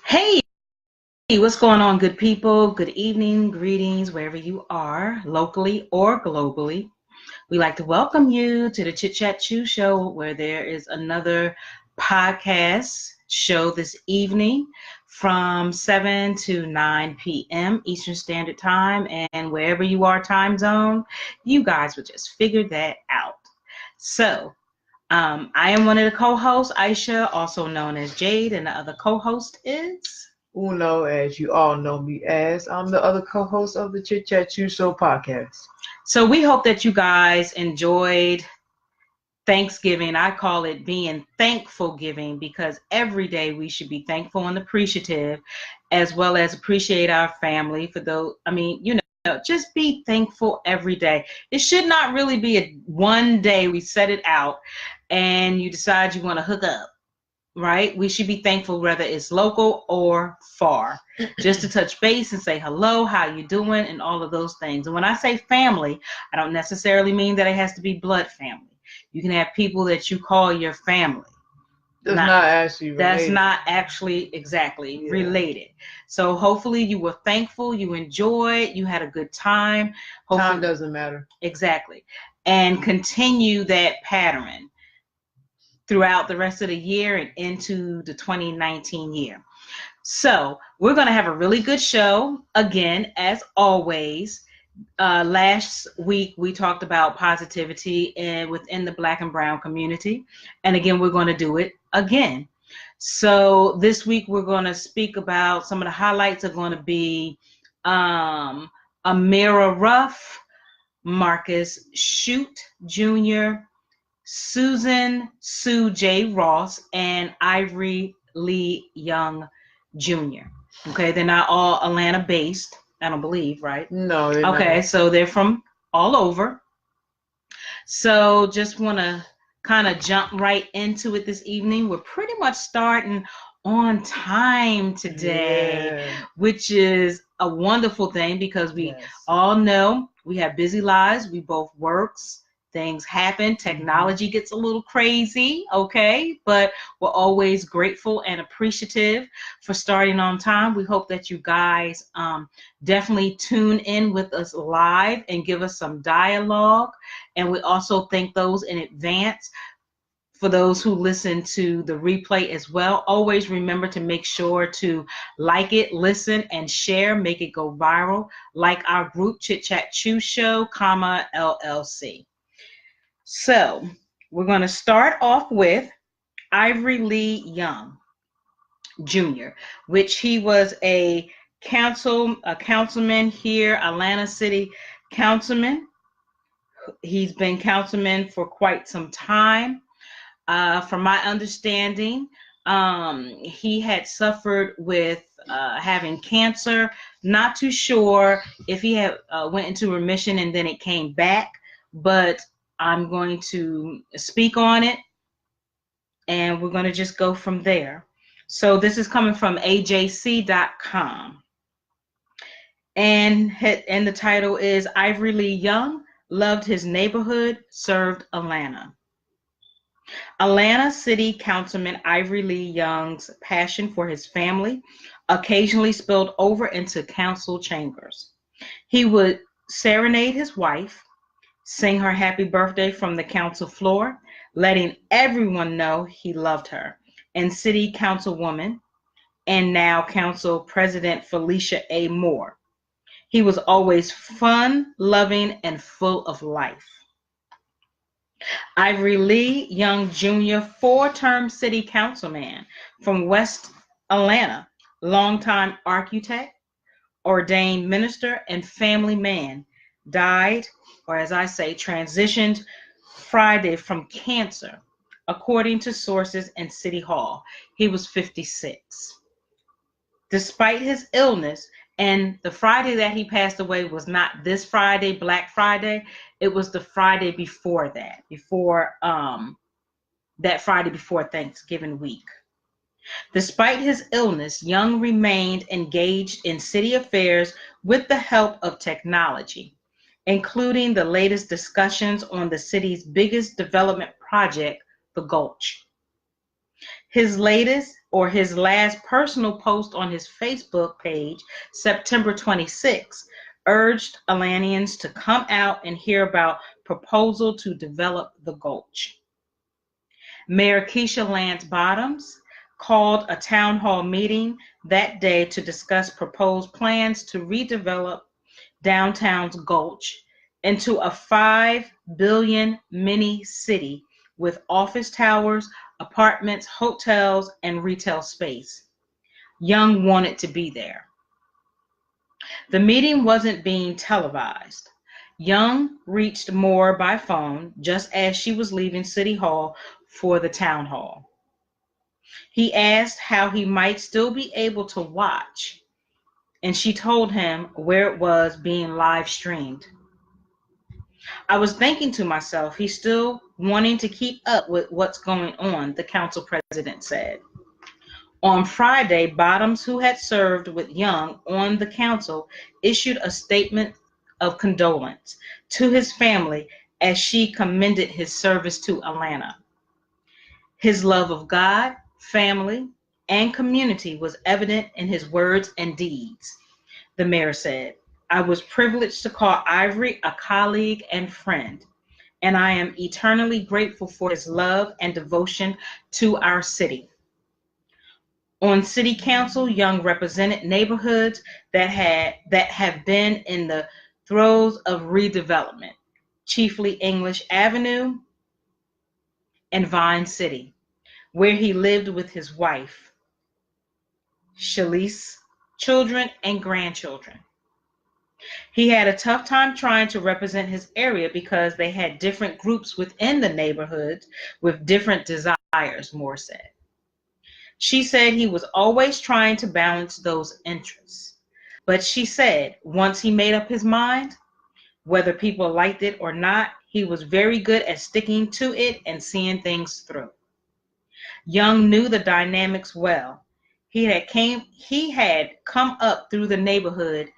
Hey, what's going on, good people? Good evening, greetings, wherever you are, locally or globally. We'd like to welcome you to the Chit Chat Chew Show, where there is another podcast show this evening from 7 to 9 p.m. Eastern Standard Time. And wherever you are, time zone, you guys will just figure that out. I am one of the co-hosts, Aisha, also known as Jade, and the other co-host is Uno, as you all know me as. I'm the other co-host of the Chit Chat Chew Show podcast. So we hope that you guys enjoyed Thanksgiving. I call it being thankful giving because every day we should be thankful and appreciative, as well as appreciate our family for those. Just be thankful every day. It should not really be a one day we set it out and you decide you want to hook up. Right? We should be thankful whether it's local or far, just to touch base and say hello, how you doing, and all of those things. And when I say family, I don't necessarily mean that it has to be blood family. You can have people that you call your family. That's not actually related. That's not actually exactly related. So hopefully you were thankful, you enjoyed, you had a good time. Hopefully, time doesn't matter. Exactly. And continue that pattern throughout the rest of the year and into the 2019 year. So we're going to have a really good show again, as always. Last week we talked about positivity and within the Black and Brown community, and again we're going to do it again. So this week we're going to speak about some of the highlights are going to be Amari Ruff, Marcus Shute Jr., Susan Sue J. Ross, and Ivory Lee Young Jr. Okay, they're not all Atlanta based, I don't believe, right? No, they're okay, not. So they're from all over. So just want to kind of jump right into it this evening. We're pretty much starting on time today, which is a wonderful thing because we all know we have busy lives. We both works. Things happen. Technology gets a little crazy, okay? But we're always grateful and appreciative for starting on time. We hope that you guys definitely tune in with us live and give us some dialogue. And we also thank those in advance for those who listen to the replay as well. Always remember to make sure to like it, listen, and share. Make it go viral. Like our group, Chit Chat Chew Show, LLC. So we're going to start off with Ivory Lee Young Jr., which he was a councilman here, Atlanta City councilman. He's been councilman for quite some time. From my understanding, he had suffered with having cancer. Not too sure if he had went into remission and then it came back, but I'm going to speak on it, and we're going to just go from there. So this is coming from AJC.com. And the title is Ivory Lee Young Loved His Neighborhood, Served Atlanta. Atlanta City Councilman Ivory Lee Young's passion for his family occasionally spilled over into council chambers. He would serenade his wife, sing her happy birthday from the council floor, letting everyone know he loved her, and City Councilwoman and now Council President Felicia A. Moore. He was always fun, loving, and full of life. Ivory Lee Young Jr., four-term city councilman from West Atlanta, longtime architect, ordained minister, and family man, died, or as I say, transitioned Friday from cancer, according to sources in City Hall. He was 56. Despite his illness, and the Friday that he passed away was not this Friday, Black Friday. It was the Friday before that, that Friday before Thanksgiving week. Despite his illness, Young remained engaged in city affairs with the help of technology, including the latest discussions on the city's biggest development project, the Gulch. His last personal post on his Facebook page, September 26, urged Atlanteans to come out and hear about proposal to develop the Gulch. Mayor Keisha Lance Bottoms called a town hall meeting that day to discuss proposed plans to redevelop downtown's Gulch into a $5 billion mini city with office towers, apartments, hotels, and retail space. Young wanted to be there. The meeting wasn't being televised. Young reached Moore by phone just as she was leaving City Hall for the town hall. He asked how he might still be able to watch, and she told him where it was being live streamed. I was thinking to myself, he's still wanting to keep up with what's going on, the council president said. On Friday, Bottoms, who had served with Young on the council, issued a statement of condolence to his family as she commended his service to Atlanta. His love of God, family, and community was evident in his words and deeds, the mayor said. I was privileged to call Ivory a colleague and friend, and I am eternally grateful for his love and devotion to our city. On city council, Young represented neighborhoods that have been in the throes of redevelopment, chiefly English Avenue and Vine City, where he lived with his wife, Shalise, children, and grandchildren. He had a tough time trying to represent his area because they had different groups within the neighborhoods with different desires, Moore said. She said he was always trying to balance those interests. But she said once he made up his mind, whether people liked it or not, he was very good at sticking to it and seeing things through. Young knew the dynamics well. He had come up through the neighborhood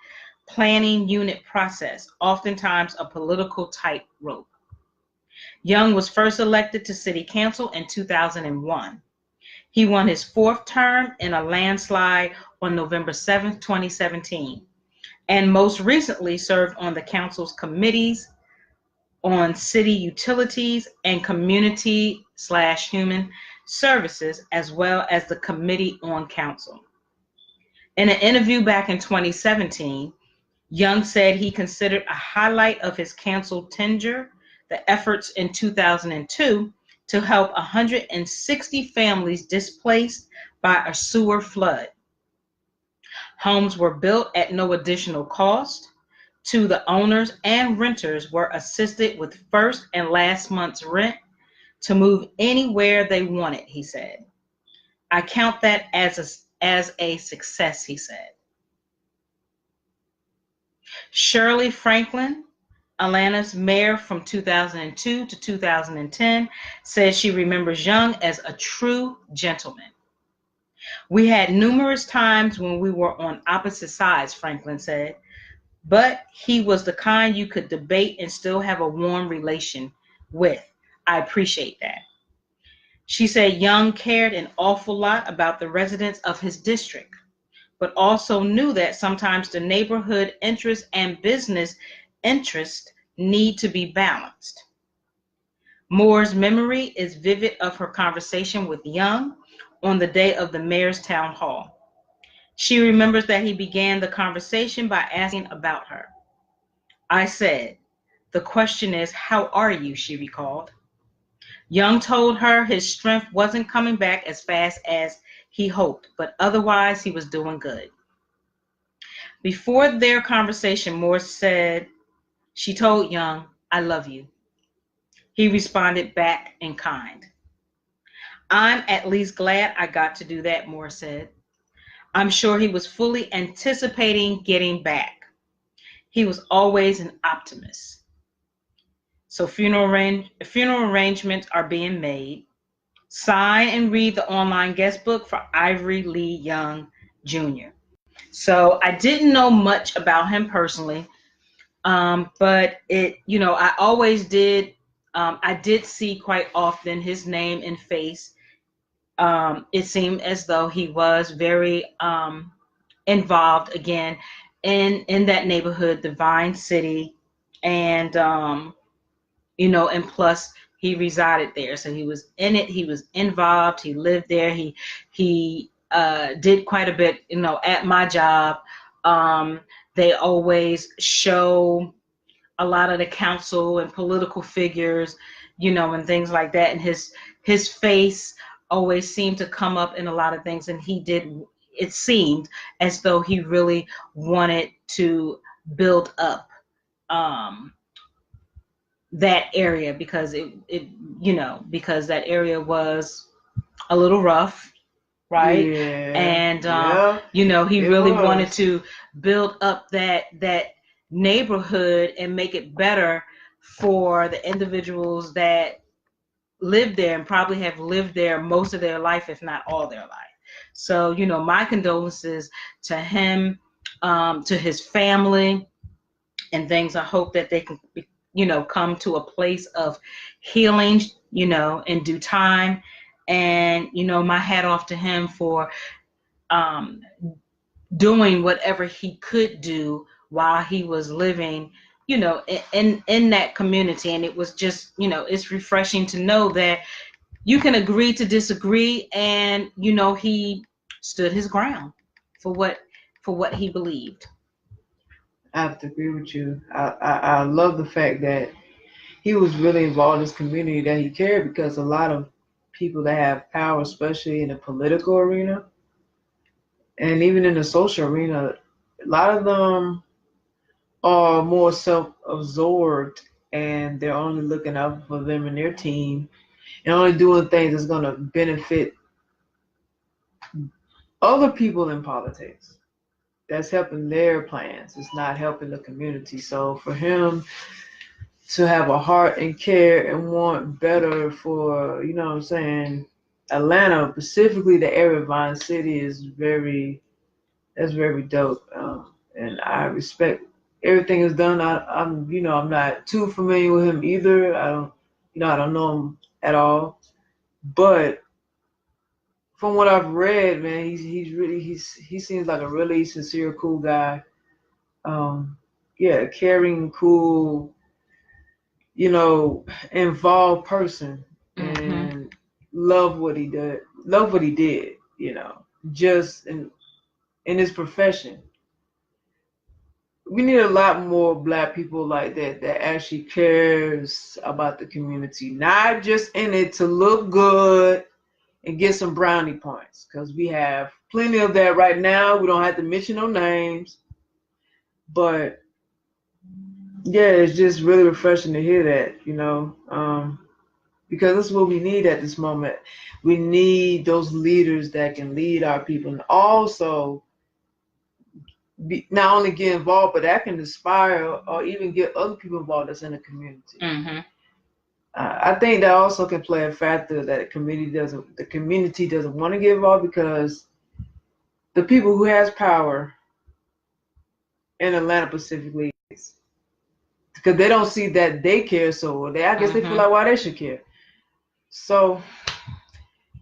planning unit process, oftentimes a political tightrope. Young was first elected to city council in 2001. He won his fourth term in a landslide on November 7, 2017, and most recently served on the council's committees on city utilities and community/human services, as well as the committee on council. In an interview back in 2017, Young said he considered a highlight of his council tenure the efforts in 2002 to help 160 families displaced by a sewer flood. Homes were built at no additional cost to the owners, and renters were assisted with first and last month's rent to move anywhere they wanted, he said. I count that as a success, he said. Shirley Franklin, Atlanta's mayor from 2002 to 2010, says she remembers Young as a true gentleman. We had numerous times when we were on opposite sides, Franklin said, but he was the kind you could debate and still have a warm relation with. I appreciate that. She said Young cared an awful lot about the residents of his district, but also knew that sometimes the neighborhood interest and business interest need to be balanced. Moore's memory is vivid of her conversation with Young on the day of the mayor's town hall. She remembers that he began the conversation by asking about her. I said, "The question is, how are you?" she recalled. Young told her his strength wasn't coming back as fast as he hoped, but otherwise he was doing good. Before their conversation, Moore said she told Young, "I love you." He responded back in kind. I'm at least glad I got to do that, Moore said. I'm sure he was fully anticipating getting back. He was always an optimist. So funeral arrangements are being made. Sign and read the online guest book for Ivory Lee Young Jr. So I didn't know much about him personally, but I always did. I did see quite often his name and face It seemed as though he was very involved again in that neighborhood, the Vine City, and and plus he resided there, so he was in it. He was involved. He lived there. He did quite a bit, at my job. Um, they always show a lot of the council and political figures, and things like that. And his face always seemed to come up in a lot of things, and he did. It seemed as though he really wanted to build up um, that area because because that area was a little rough, right? Yeah. And Yeah. he It really wanted was. to build up that neighborhood and make it better for the individuals that live there and probably have lived there most of their life, if not all their life. So, my condolences to him, to his family, and things. I hope that they can, come to a place of healing, in due time. And, my hat off to him for um, doing whatever he could do while he was living, in that community. And it was just, it's refreshing to know that you can agree to disagree, and he stood his ground for what he believed. I have to agree with you. I love the fact that he was really involved in this community, that he cared, because a lot of people that have power, especially in the political arena and even in the social arena, a lot of them are more self-absorbed, and they're only looking out for them and their team and only doing things that's going to benefit other people in politics. That's helping their plans. It's not helping the community. So for him to have a heart and care and want better for, what I'm saying, Atlanta, specifically the area of Vine City, that's very dope. And I respect everything is done. I'm not too familiar with him either. I don't know him at all. But from what I've read, man, he seems like a really sincere, cool guy. Um, yeah, caring, cool, involved person, Mm-hmm. and love what he did, just in his profession. We need a lot more black people like that actually cares about the community, not just in it to look good and get some brownie points, because we have plenty of that right now. We don't have to mention no names, but yeah, it's just really refreshing to hear that, because that's what we need at this moment. We need those leaders that can lead our people, and also not only get involved, but that can inspire or even get other people involved that's in the community. Mm-hmm. I think that also can play a factor that the community doesn't want to get involved, because the people who has power in Atlanta specifically, because they don't see that they care, so I guess they feel Mm-hmm. like why they should care. So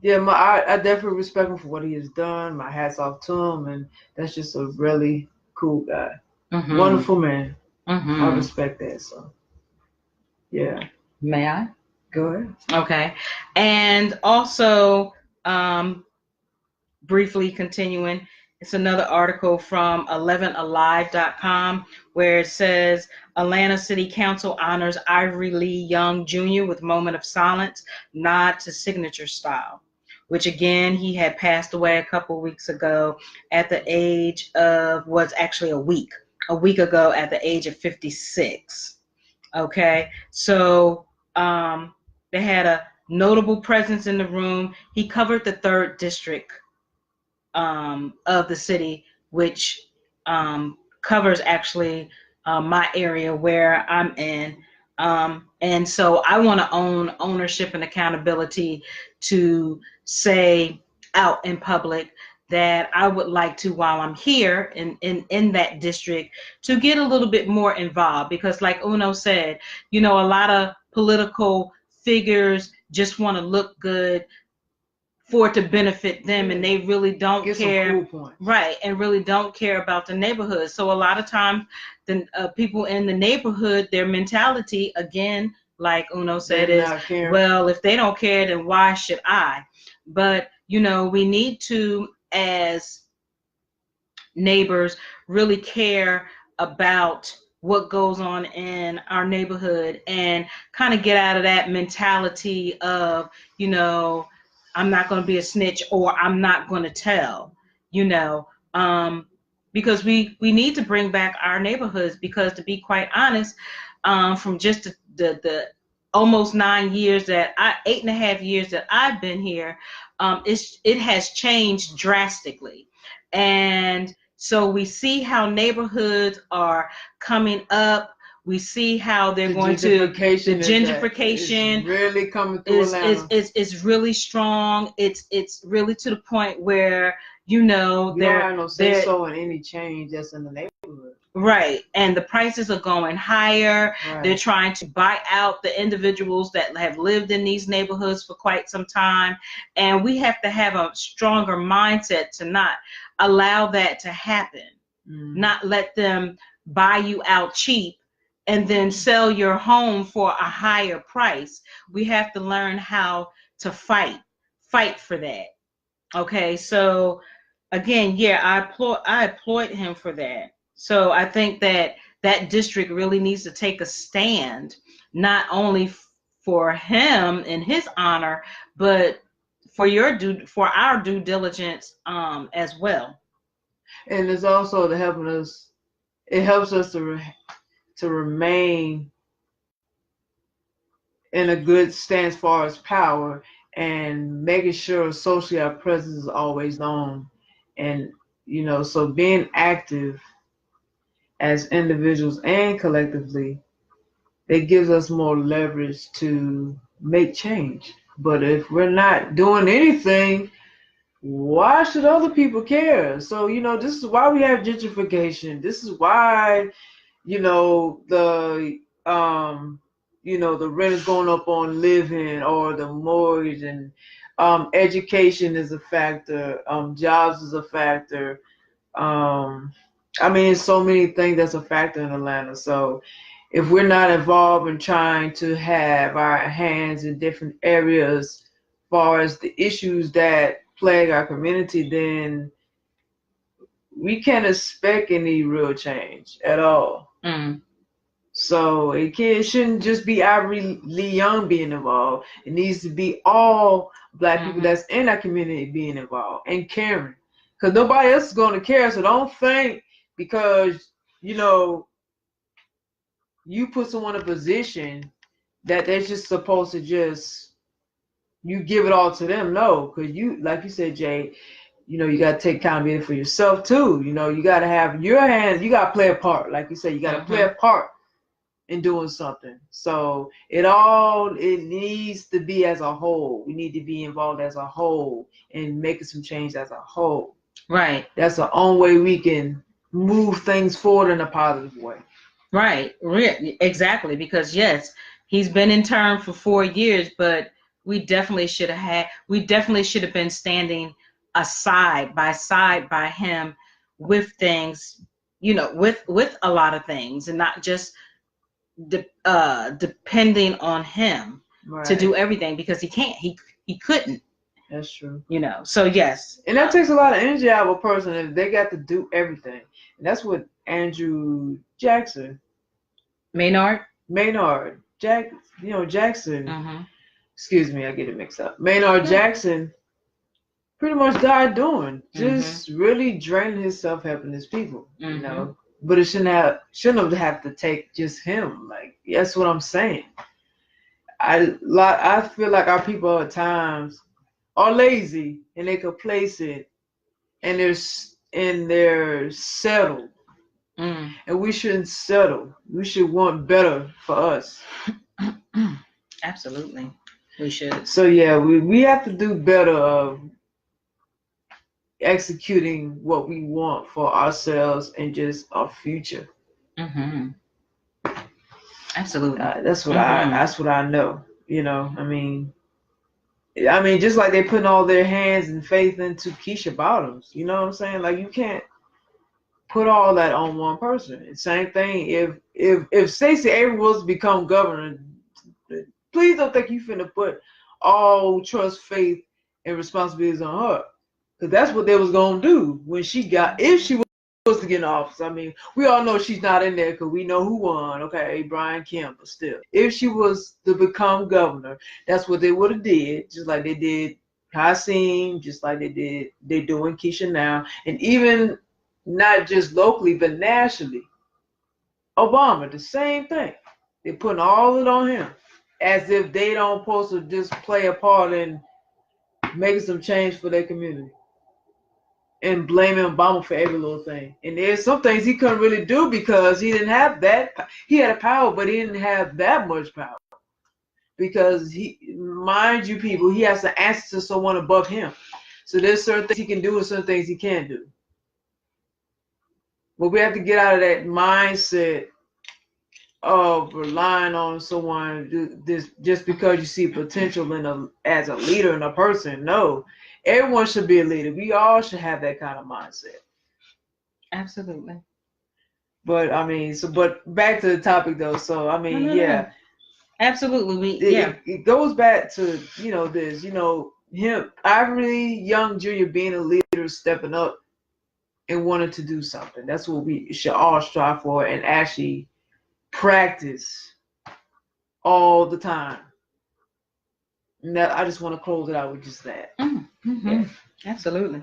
yeah, I definitely respect him for what he has done. My hat's off to him, and that's just a really cool guy, Mm-hmm. wonderful man. I Mm-hmm. respect that. So yeah, May I? go ahead. Okay. And also, um, briefly continuing, it's another article from 11alive.com where it says Atlanta City Council honors Ivory Lee Young Jr. with moment of silence, nod to signature style, which again, he had passed away a couple weeks ago at the age of, was actually a week ago at the age of 56. Okay, so they had a notable presence in the room. He covered the third district of the city, which covers actually my area where I'm in. And so I want to own ownership and accountability to say out in public that I would like to, while I'm here in that district, to get a little bit more involved. Because like Uno said, a lot of political figures just want to look good for it to benefit them, and they really don't Get care. some cool points. Right, and really don't care about the neighborhood. So a lot of times, the people in the neighborhood, their mentality, again, like Uno said, is, well, if they don't care, then why should I? But we need to, as neighbors, really care about what goes on in our neighborhood and kind of get out of that mentality of, I'm not going to be a snitch, or I'm not going to tell, because we need to bring back our neighborhoods, because, to be quite honest, from just the almost 9 years that 8.5 years that I've been here, it has changed drastically. And so we see how neighborhoods are coming up. We see how they're going to, the gentrification is really coming through Atlanta. Is really strong. It's really to the point where you don't have no say so in any change that's in the neighborhood. Right, and the prices are going higher. Right. They're trying to buy out the individuals that have lived in these neighborhoods for quite some time, and we have to have a stronger mindset to not allow that to happen. Not let them buy you out cheap and then sell your home for a higher price. We have to learn how to fight for that. Okay, so again, yeah, I applaud him for that. So I think that district really needs to take a stand, not only for him in his honor, but for our due diligence as well. And it's also helping us. It helps us to remain in a good stance as far as power, and making sure socially our presence is always known. And so being active as individuals and collectively, it gives us more leverage to make change. But if we're not doing anything, why should other people care? So this is why we have gentrification. This is why the the rent is going up on living, or the mortgage, and education is a factor, jobs is a factor. I mean, so many things that's a factor in Atlanta. So if we're not involved in trying to have our hands in different areas as far as the issues that plague our community, then we can't expect any real change at all. So it shouldn't just be Ivory Lee Young being involved. It needs to be all Black people that's in that community being involved and caring. Because nobody else is going to care. So don't think because, you put someone in a position that they're just supposed to you give it all to them. No, because like you said, Jay, you got to take accountability for yourself too. You got to have your hands, you got to play a part. Like you said, you got to play a part in doing something. So it needs to be as a whole. We need to be involved as a whole and making some change as a whole. Right. That's the only way we can move things forward in a positive way. Right. Exactly. Because yes, he's been in term for 4 years, but we definitely should have been standing side by him with things, with a lot of things, and not just depending on him to do everything, because he can't. He couldn't. That's true. So yes. And that takes a lot of energy out of a person if they got to do everything. And that's what Andrew Jackson. Maynard. Jackson. Excuse me, I get it mixed up. Maynard Jackson pretty much died doing. Just really draining himself helping his people. But it shouldn't have to take just him. Like, that's what I'm saying. I feel like our people at times are lazy and they're complacent and they're settled. And we shouldn't settle. We should want better for us. Absolutely. We should. So yeah, we have to do better of executing what we want for ourselves and just our future. Absolutely. That's what I know. I mean, I mean, just like they putting all their hands and faith into Keisha Bottoms. You know what I'm saying? Like, you can't put all that on one person. Same thing. If Stacey Abrams was to become governor, please don't think you finna put all trust, faith, and responsibilities on her, because that's what they was gonna do when she got, if she was to get in office. I mean, we all know she's not in there because we know who won. Okay, Brian Kemp, but still, if she was to become governor, that's what they would have did, just like they did Hakeem, just like they're doing Keisha now, and even not just locally but nationally. Obama, the same thing. They're putting all it on him, as if they don't supposed to just play a part in making some change for their community, and blaming Obama for every little thing. And there's some things he couldn't really do because he didn't have that. He had a power, but he didn't have that much power because mind you, people, he has to answer to someone above him. So there's certain things he can do and certain things he can't do. But we have to get out of that mindset of relying on someone this just because you see potential as a leader and a person. No, everyone should be a leader. We all should have that kind of mindset. Absolutely. But I mean, but back to the topic though. So I mean, No. Absolutely. It goes back to this, him, Ivory Young Jr. being a leader, stepping up and wanting to do something. That's what we should all strive for and actually practice all the time. And that, I just want to close it out with just that. Mm-hmm. Yeah. Absolutely.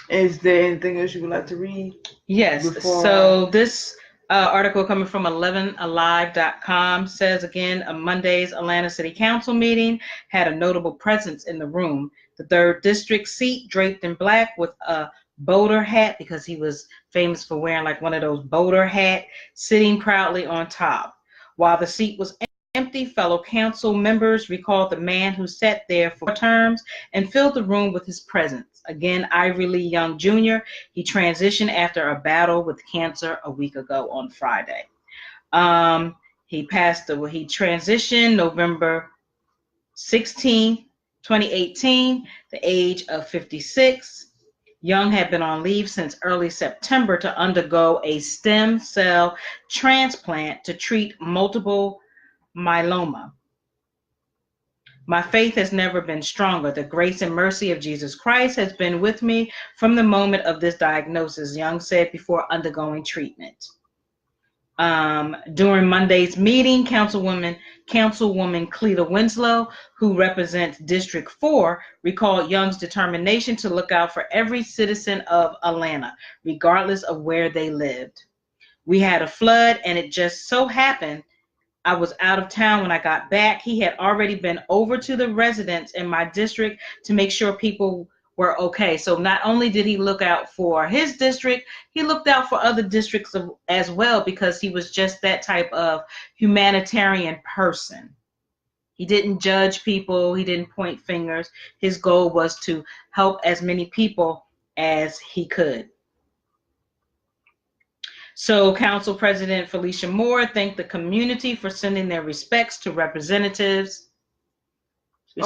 Is there anything else you would like to read? Yes. So this article coming from 11alive.com says again, a Monday's Atlanta City Council meeting had a notable presence in the room. The 3rd District seat draped in black with a boater hat, because he was famous for wearing like one of those boater hat, sitting proudly on top. While the seat was empty, fellow council members recalled the man who sat there for terms and filled the room with his presence. Again, Ivory Lee Young Jr. He transitioned after a battle with cancer a week ago on Friday. He transitioned November 16, 2018, the age of 56. Young had been on leave since early September to undergo a stem cell transplant to treat multiple myeloma. My faith has never been stronger. The grace and mercy of Jesus Christ has been with me from the moment of this diagnosis, Young said before undergoing treatment. During Monday's meeting, Councilwoman Cleta Winslow, who represents District 4, recalled Young's determination to look out for every citizen of Atlanta, regardless of where they lived. We had a flood, and it just so happened I was out of town when I got back. He had already been over to the residents in my district to make sure people were okay. So not only did he look out for his district, he looked out for other districts as well, because he was just that type of humanitarian person. He didn't judge people. He didn't point fingers. His goal was to help as many people as he could. So Council President Felicia Moore thanked the community for sending their respects to representatives. On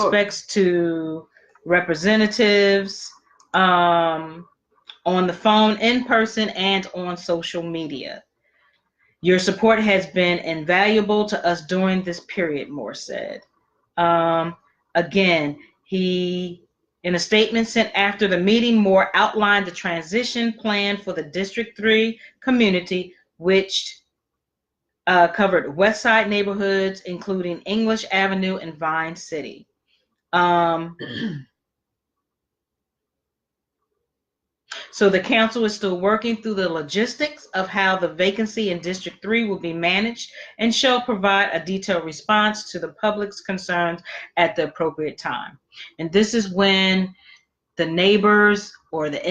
the phone, in person, and on social media. Your support has been invaluable to us during this period, Moore said. Again, in a statement sent after the meeting, Moore outlined the transition plan for the District 3 community, which covered West Side neighborhoods, including English Avenue and Vine City. So the council is still working through the logistics of how the vacancy in District 3 will be managed, and shall provide a detailed response to the public's concerns at the appropriate time. And this is when the neighbors or the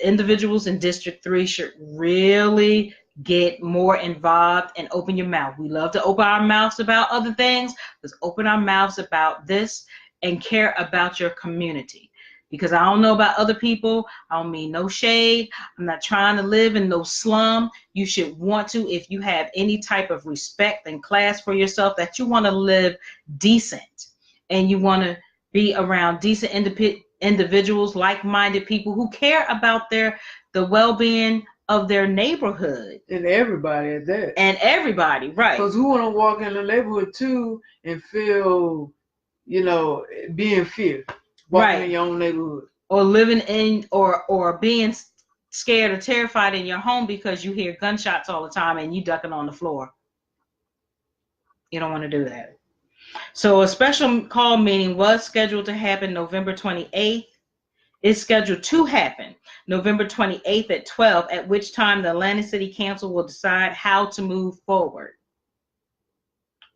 individuals in District 3 should really get more involved and open your mouth. We love to open our mouths about other things. Let's open our mouths about this and care about your community. Because I don't know about other people. I don't mean no shade. I'm not trying to live in no slum. You should want to, if you have any type of respect and class for yourself, that you want to live decent. and you want to be around decent individuals, like-minded people who care about the well-being of their neighborhood and everybody at that. and everybody, right? Because who want to walk in the neighborhood too and feel, be in fear walking in your own neighborhood, or living in or being scared or terrified in your home because you hear gunshots all the time and you ducking on the floor. You don't want to do that. So a special call meeting was scheduled to happen November 28th. It's scheduled to happen November 28th at 12, at which time the Atlanta City Council will decide how to move forward.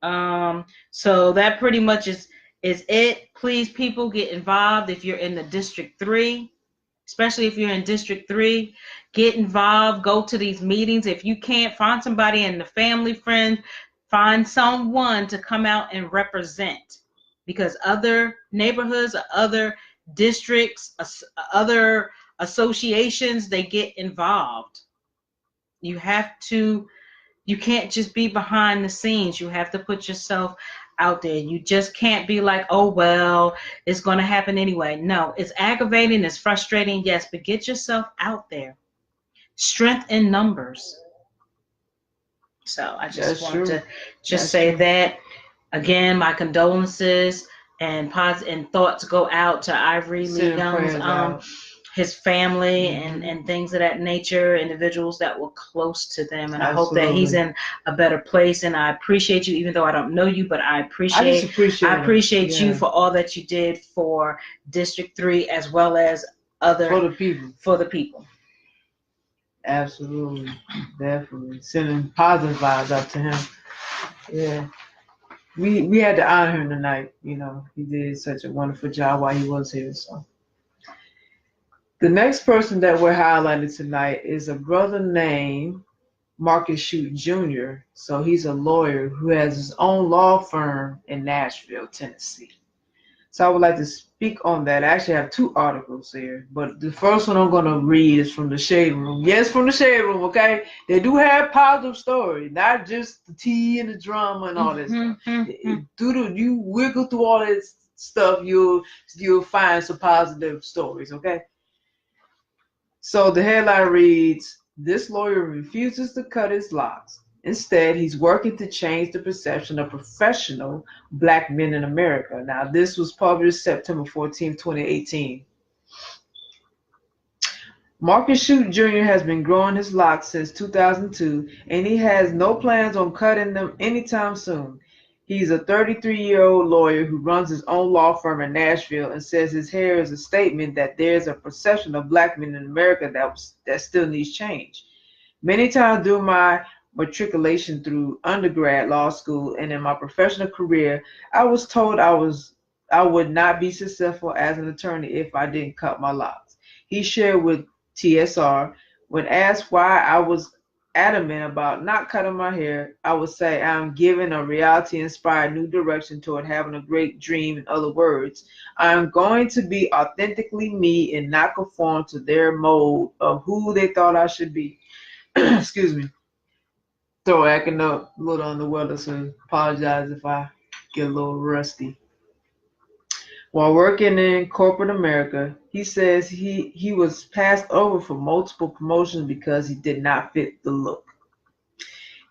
So that pretty much is it. Please, people, get involved if you're in the District 3. Especially if you're in District 3, get involved, go to these meetings. If you can't, find somebody in the family, friend, find someone to come out and represent. Because other neighborhoods, other districts, other associations, they get involved. You can't just be behind the scenes. You have to put yourself out there. You just can't be like, oh, well, it's going to happen anyway. No, it's aggravating, it's frustrating, yes, but get yourself out there. Strength in numbers. So I just want to say that. Again, my condolences and thoughts go out to Ivory Lee Young's his family and things of that nature, individuals that were close to them. And I hope that he's in a better place. And I appreciate you, even though I don't know you, but I appreciate you for all that you did for District 3 as well as for the people. Absolutely. Definitely. Sending positive vibes up to him. Yeah. We had to honor him tonight. He did such a wonderful job while he was here. So the next person that we're highlighting tonight is a brother named Marcus Shute Jr. So he's a lawyer who has his own law firm in Nashville, Tennessee. So I would like to speak on that. I actually have 2 articles here, but the first one I'm going to read is from the Shade Room. Yes, from the Shade Room, okay? They do have positive stories, not just the tea and the drama and all this stuff. You wiggle through all this stuff, you'll find some positive stories, okay? So the headline reads, "This lawyer refuses to cut his locks. Instead, he's working to change the perception of professional Black men in America." Now, this was published September 14, 2018. Marcus Shute Jr. has been growing his locks since 2002, and he has no plans on cutting them anytime soon. He's a 33-year-old lawyer who runs his own law firm in Nashville and says his hair is a statement that there's a perception of Black men in America that still needs change. Many times during my matriculation through undergrad law school and in my professional career, I was told I would not be successful as an attorney if I didn't cut my locks. He shared with TSR, when asked why I was adamant about not cutting my hair, I would say I'm giving a reality-inspired new direction toward having a great dream. In other words, I'm going to be authentically me and not conform to their mold of who they thought I should be. Excuse me. So acting up a little on the weather, so apologize if I get a little rusty. While working in corporate America, he says he was passed over for multiple promotions because he did not fit the look.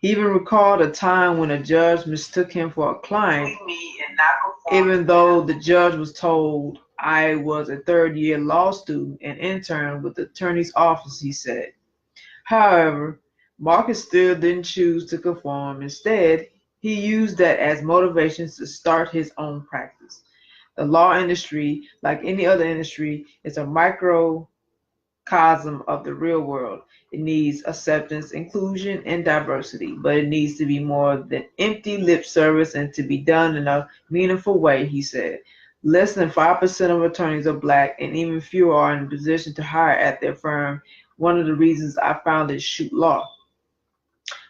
He even recalled a time when a judge mistook him for a client, even though the judge was told I was a third-year law student and intern with the attorney's office, he said. However, Marcus still didn't choose to conform. Instead, he used that as motivation to start his own practice. The law industry, like any other industry, is a microcosm of the real world. It needs acceptance, inclusion, and diversity, but it needs to be more than empty lip service and to be done in a meaningful way, he said. Less than 5% of attorneys are Black, and even fewer are in a position to hire at their firm. One of the reasons I founded Shute Law.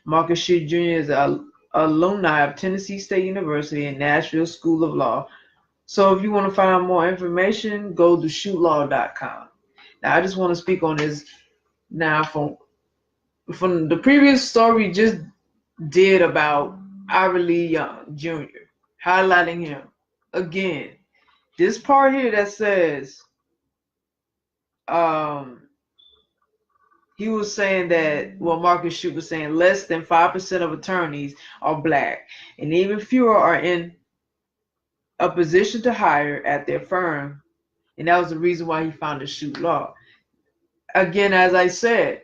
Marcus Shute Jr. is an alumni of Tennessee State University and Nashville School of Law. So if you want to find out more information, go to shutelaw.com. Now, I just want to speak on this now from the previous story we just did about Ivory Lee Young Jr., highlighting him. again, this part here that says, um, he was saying that, well, Marcus Shute was saying less than 5% of attorneys are black, and even fewer are in a position to hire at their firm, and that was the reason why he founded Shute Law. Again, as I said,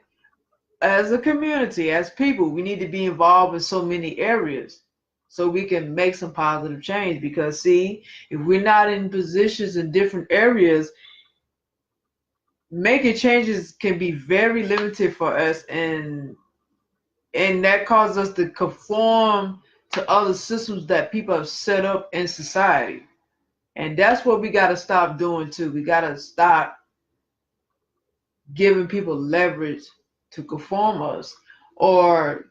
as a community, as people, we need to be involved in so many areas so we can make some positive change. Because, see, if we're not in positions in different areas, making changes can be very limited for us, and that causes us to conform to other systems that people have set up in society. And that's what we got to stop doing too. We got to stop giving people leverage to conform us, or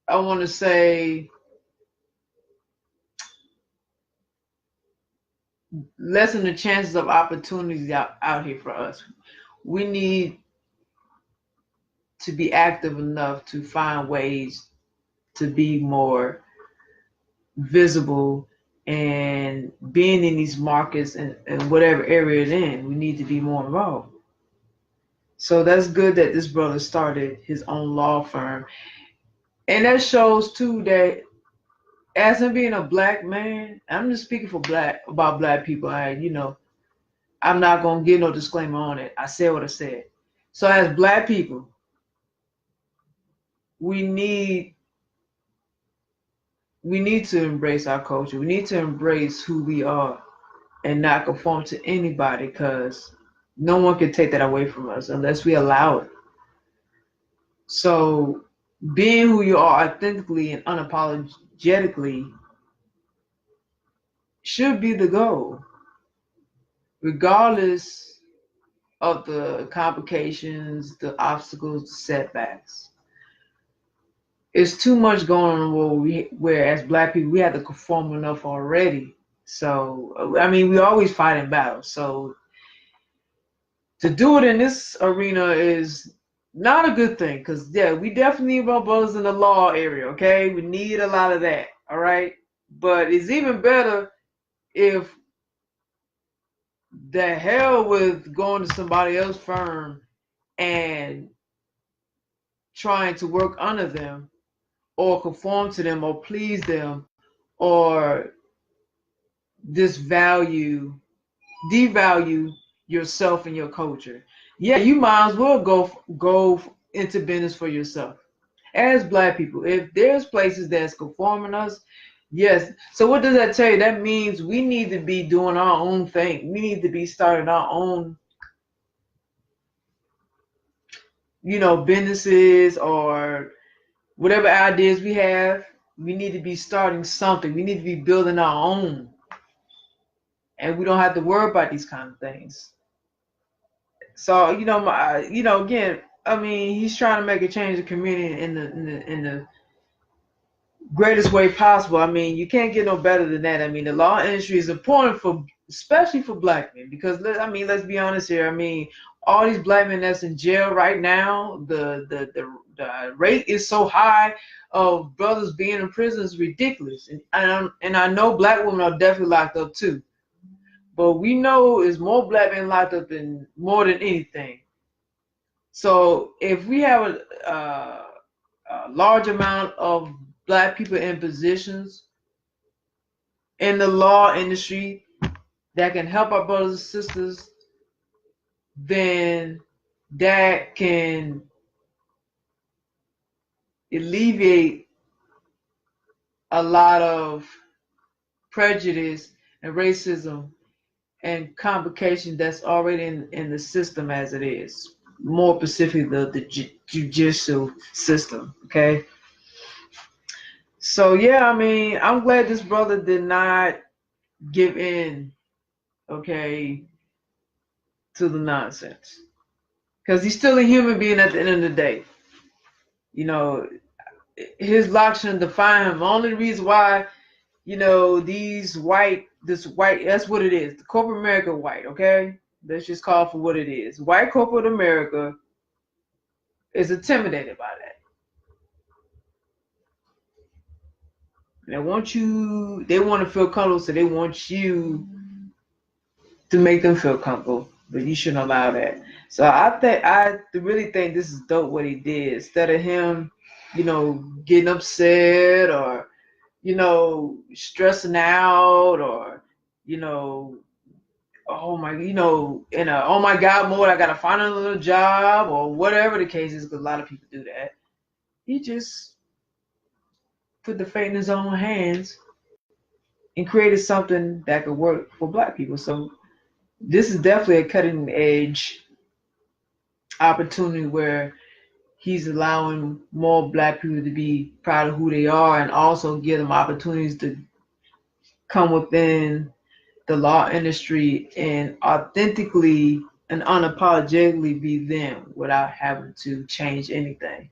I want to say lessen the chances of opportunities out here for us. We need to be active enough to find ways to be more visible, and being in these markets and whatever area it's in, we need to be more involved. So that's good that this brother started his own law firm. And that shows too that as him being a black man, I'm just speaking for black people. I'm not gonna give no disclaimer on it. I said what I said. So as black people, we need we need to embrace our culture. We need to embrace who we are and not conform to anybody, because no one can take that away from us unless we allow it. So being who you are authentically and unapologetically should be the goal, regardless of the complications, the obstacles, the setbacks. It's too much going on where as black people we have to conform enough already. So I mean, we always fight in battles. So to do it in this arena is not a good thing, because yeah, we definitely need more brothers in the law area. Okay, we need a lot of that. All right, but it's even better if the hell with going to somebody else's firm and trying to work under them or conform to them or please them or disvalue, devalue yourself and your culture. Yeah, you might as well go into business for yourself. As black people, if there's places that's conforming us, yes. So what does that tell you? That means we need to be doing our own thing. We need to be starting our own, businesses or whatever ideas we have. We need to be starting something. We need to be building our own, and we don't have to worry about these kind of things. So again, I mean, he's trying to make a change in the community in the greatest way possible. I mean, you can't get no better than that. I mean, the law industry is important for, especially for black men, because let's be honest here. I mean, all these black men that's in jail right now, the rate is so high of brothers being in prison is ridiculous. And I know black women are definitely locked up too, but we know is more black men locked up than more than anything. So if we have a large amount of black people in positions in the law industry that can help our brothers and sisters, then that can alleviate a lot of prejudice and racism and complication that's already in the system as it is. More specifically, the judicial system. Okay. So yeah, I mean, I'm glad this brother did not give in, okay, to the nonsense, because he's still a human being at the end of the day. You know, his locks shouldn't define him. The only reason why, this white, that's what it is. The corporate America white, okay? Let's just call it for what it is. White corporate America is intimidated by that. They want to feel comfortable, so they want you to make them feel comfortable, but you shouldn't allow that. So I really think this is dope what he did. Instead of him, getting upset or, stressing out or, oh my, in a oh my God mode, I gotta find another job or whatever the case is, because a lot of people do that. He just put the fate in his own hands and created something that could work for Black people. So this is definitely a cutting edge opportunity where he's allowing more Black people to be proud of who they are and also give them opportunities to come within the law industry and authentically and unapologetically be them without having to change anything.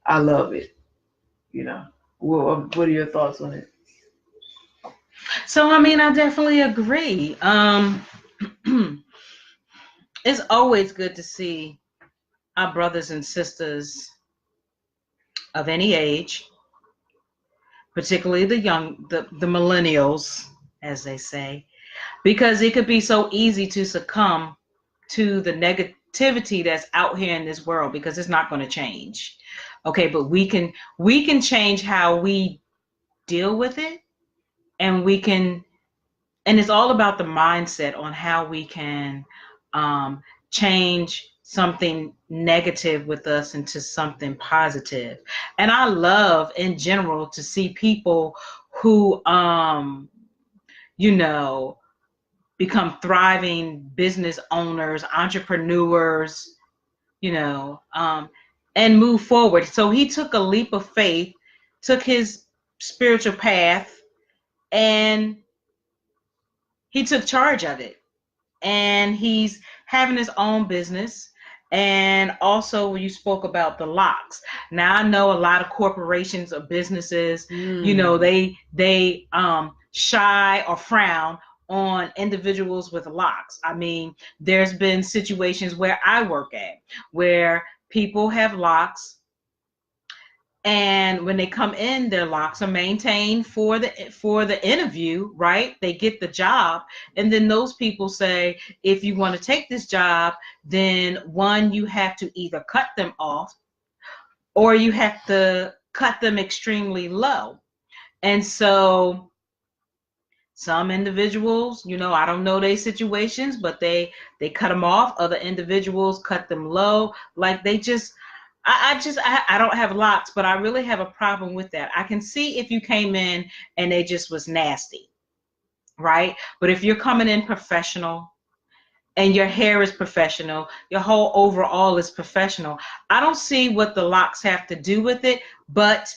I love it. What are your thoughts on it? So I mean, I definitely agree. It's always good to see our brothers and sisters of any age, particularly the millennials, as they say, because it could be so easy to succumb to the negativity that's out here in this world, because it's not going to change. Okay, but we can change how we deal with it, and it's all about the mindset on how we can change something negative with us into something positive. And I love in general to see people who become thriving business owners, entrepreneurs, and move forward. So he took a leap of faith, took his spiritual path, and he took charge of it. And he's having his own business. And also, when you spoke about the locks, now I know a lot of corporations or businesses, they shy or frown on individuals with locks. I mean, there's been situations where I work at where people have locks, and when they come in, their locks are maintained for the interview, right? They get the job, and then those people say, if you want to take this job, then one, you have to either cut them off, or you have to cut them extremely low. And so some individuals, I don't know their situations, but they cut them off. Other individuals cut them low. Like they just, I don't have locks, but I really have a problem with that. I can see if you came in and they just was nasty, right? But if you're coming in professional and your hair is professional, your whole overall is professional, I don't see what the locks have to do with it, but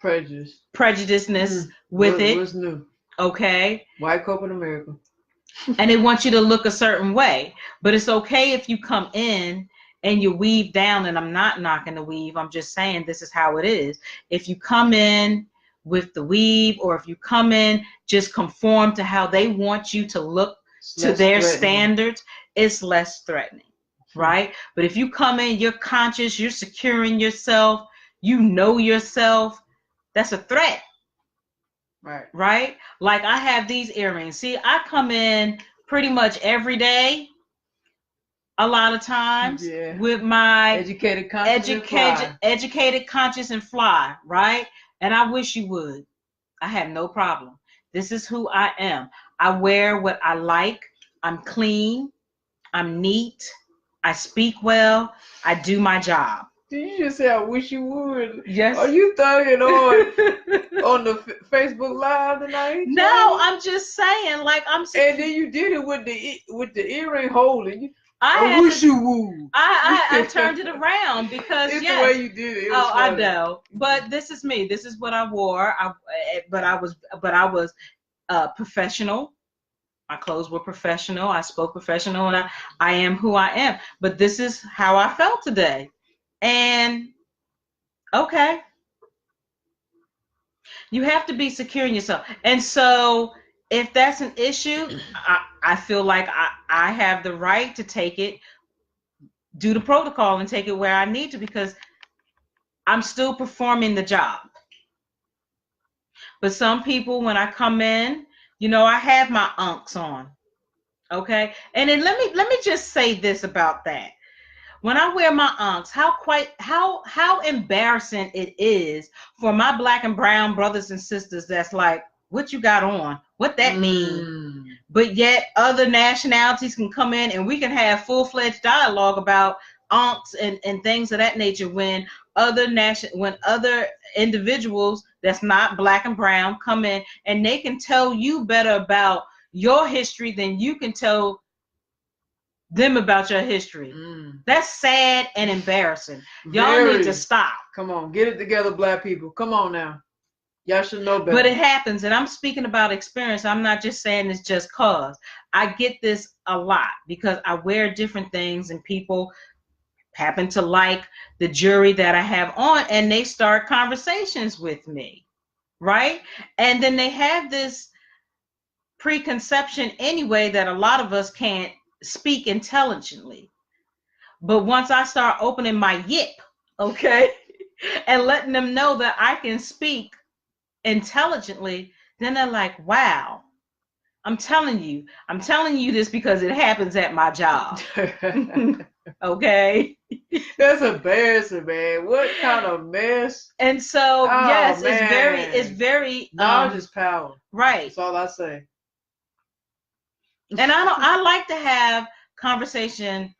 prejudiceness with it. What's new? Okay. White corporate America. And they want you to look a certain way. But it's okay if you come in and you weave down, and I'm not knocking the weave. I'm just saying this is how it is. If you come in with the weave, or if you come in just conform to how they want you to look to their standards, it's less threatening, right? But if you come in, you're conscious, you're securing yourself, you know yourself, that's a threat. Right? Like I have these earrings. See, I come in pretty much every day, a lot of times, with my educated, conscious, and fly, right? And I wish you would. I have no problem. This is who I am. I wear what I like. I'm clean. I'm neat. I speak well. I do my job. Did you just say I wish you would? Yes. Are you thugging on the Facebook Live tonight? No, I'm just saying, like I'm. And then you did it with the earring holding. I wish you would. I turned it around because it's the way you did it. I know, but this is me. This is what I wore. But I was professional. My clothes were professional. I spoke professional, and I am who I am. But this is how I felt today. And okay, you have to be secure in yourself. And so if that's an issue, I feel like I have the right to take it, do the protocol, and take it where I need to, because I'm still performing the job. But some people, when I come in, I have my unks on. Okay. And then let me just say this about that. When I wear my unks, how embarrassing it is for my black and brown brothers and sisters that's like, what you got on? What that mean? But yet other nationalities can come in and we can have full-fledged dialogue about unks and things of that nature when other individuals that's not black and brown come in and they can tell you better about your history than you can tell them about your history. That's sad and embarrassing. Y'all need to stop. Come on, get it together, black people. Come on now. Y'all should know better. But it happens, and I'm speaking about experience. I'm not just saying it's just cause. I get this a lot because I wear different things and people happen to like the jewelry that I have on and they start conversations with me, right? And then they have this preconception anyway that a lot of us can't speak intelligently. But once I start opening my yip, okay, and letting them know that I can speak intelligently, then they're like, wow, I'm telling you this because it happens at my job. Okay. That's embarrassing, man. What kind of mess? And so, yes, man. It's very knowledge is power. Right. That's all I say. And I like to have conversation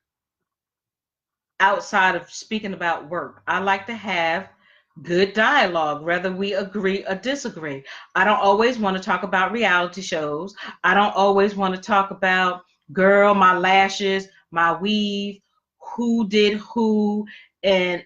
outside of speaking about work. I like to have good dialogue, whether we agree or disagree. I don't always want to talk about reality shows. I don't always want to talk about, girl, my lashes, my weave, who did who, and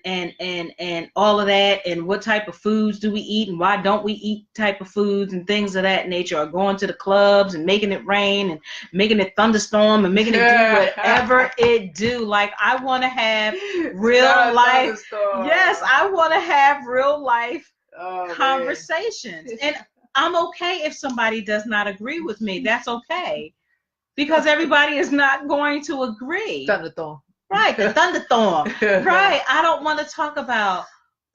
all of that, and what type of foods do we eat and why don't we eat type of foods and things of that nature, or going to the clubs and making it rain and making it thunderstorm and making it do whatever it do. Like, I want to have real life. Yes, I want to have real life conversations. Man. And I'm okay if somebody does not agree with me. That's okay. Because everybody is not going to agree. Thunderstorm. Right, the thunderstorm. Right. I don't want to talk about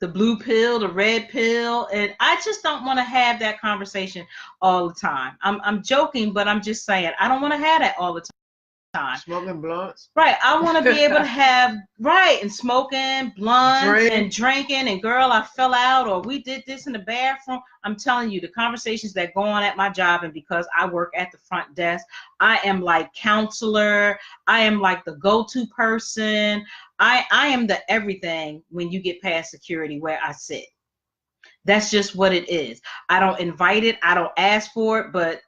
the blue pill, the red pill, and I just don't want to have that conversation all the time. I'm joking, but I'm just saying I don't want to have that all the time. Smoking blunts. Right. I want to be able to have, right, and smoking blunts and drinking, and girl, I fell out, or we did this in the bathroom. I'm telling you, the conversations that go on at my job, and because I work at the front desk, I am like counselor. I am like the go-to person. I am the everything when you get past security where I sit. That's just what it is. I don't invite it. I don't ask for it, but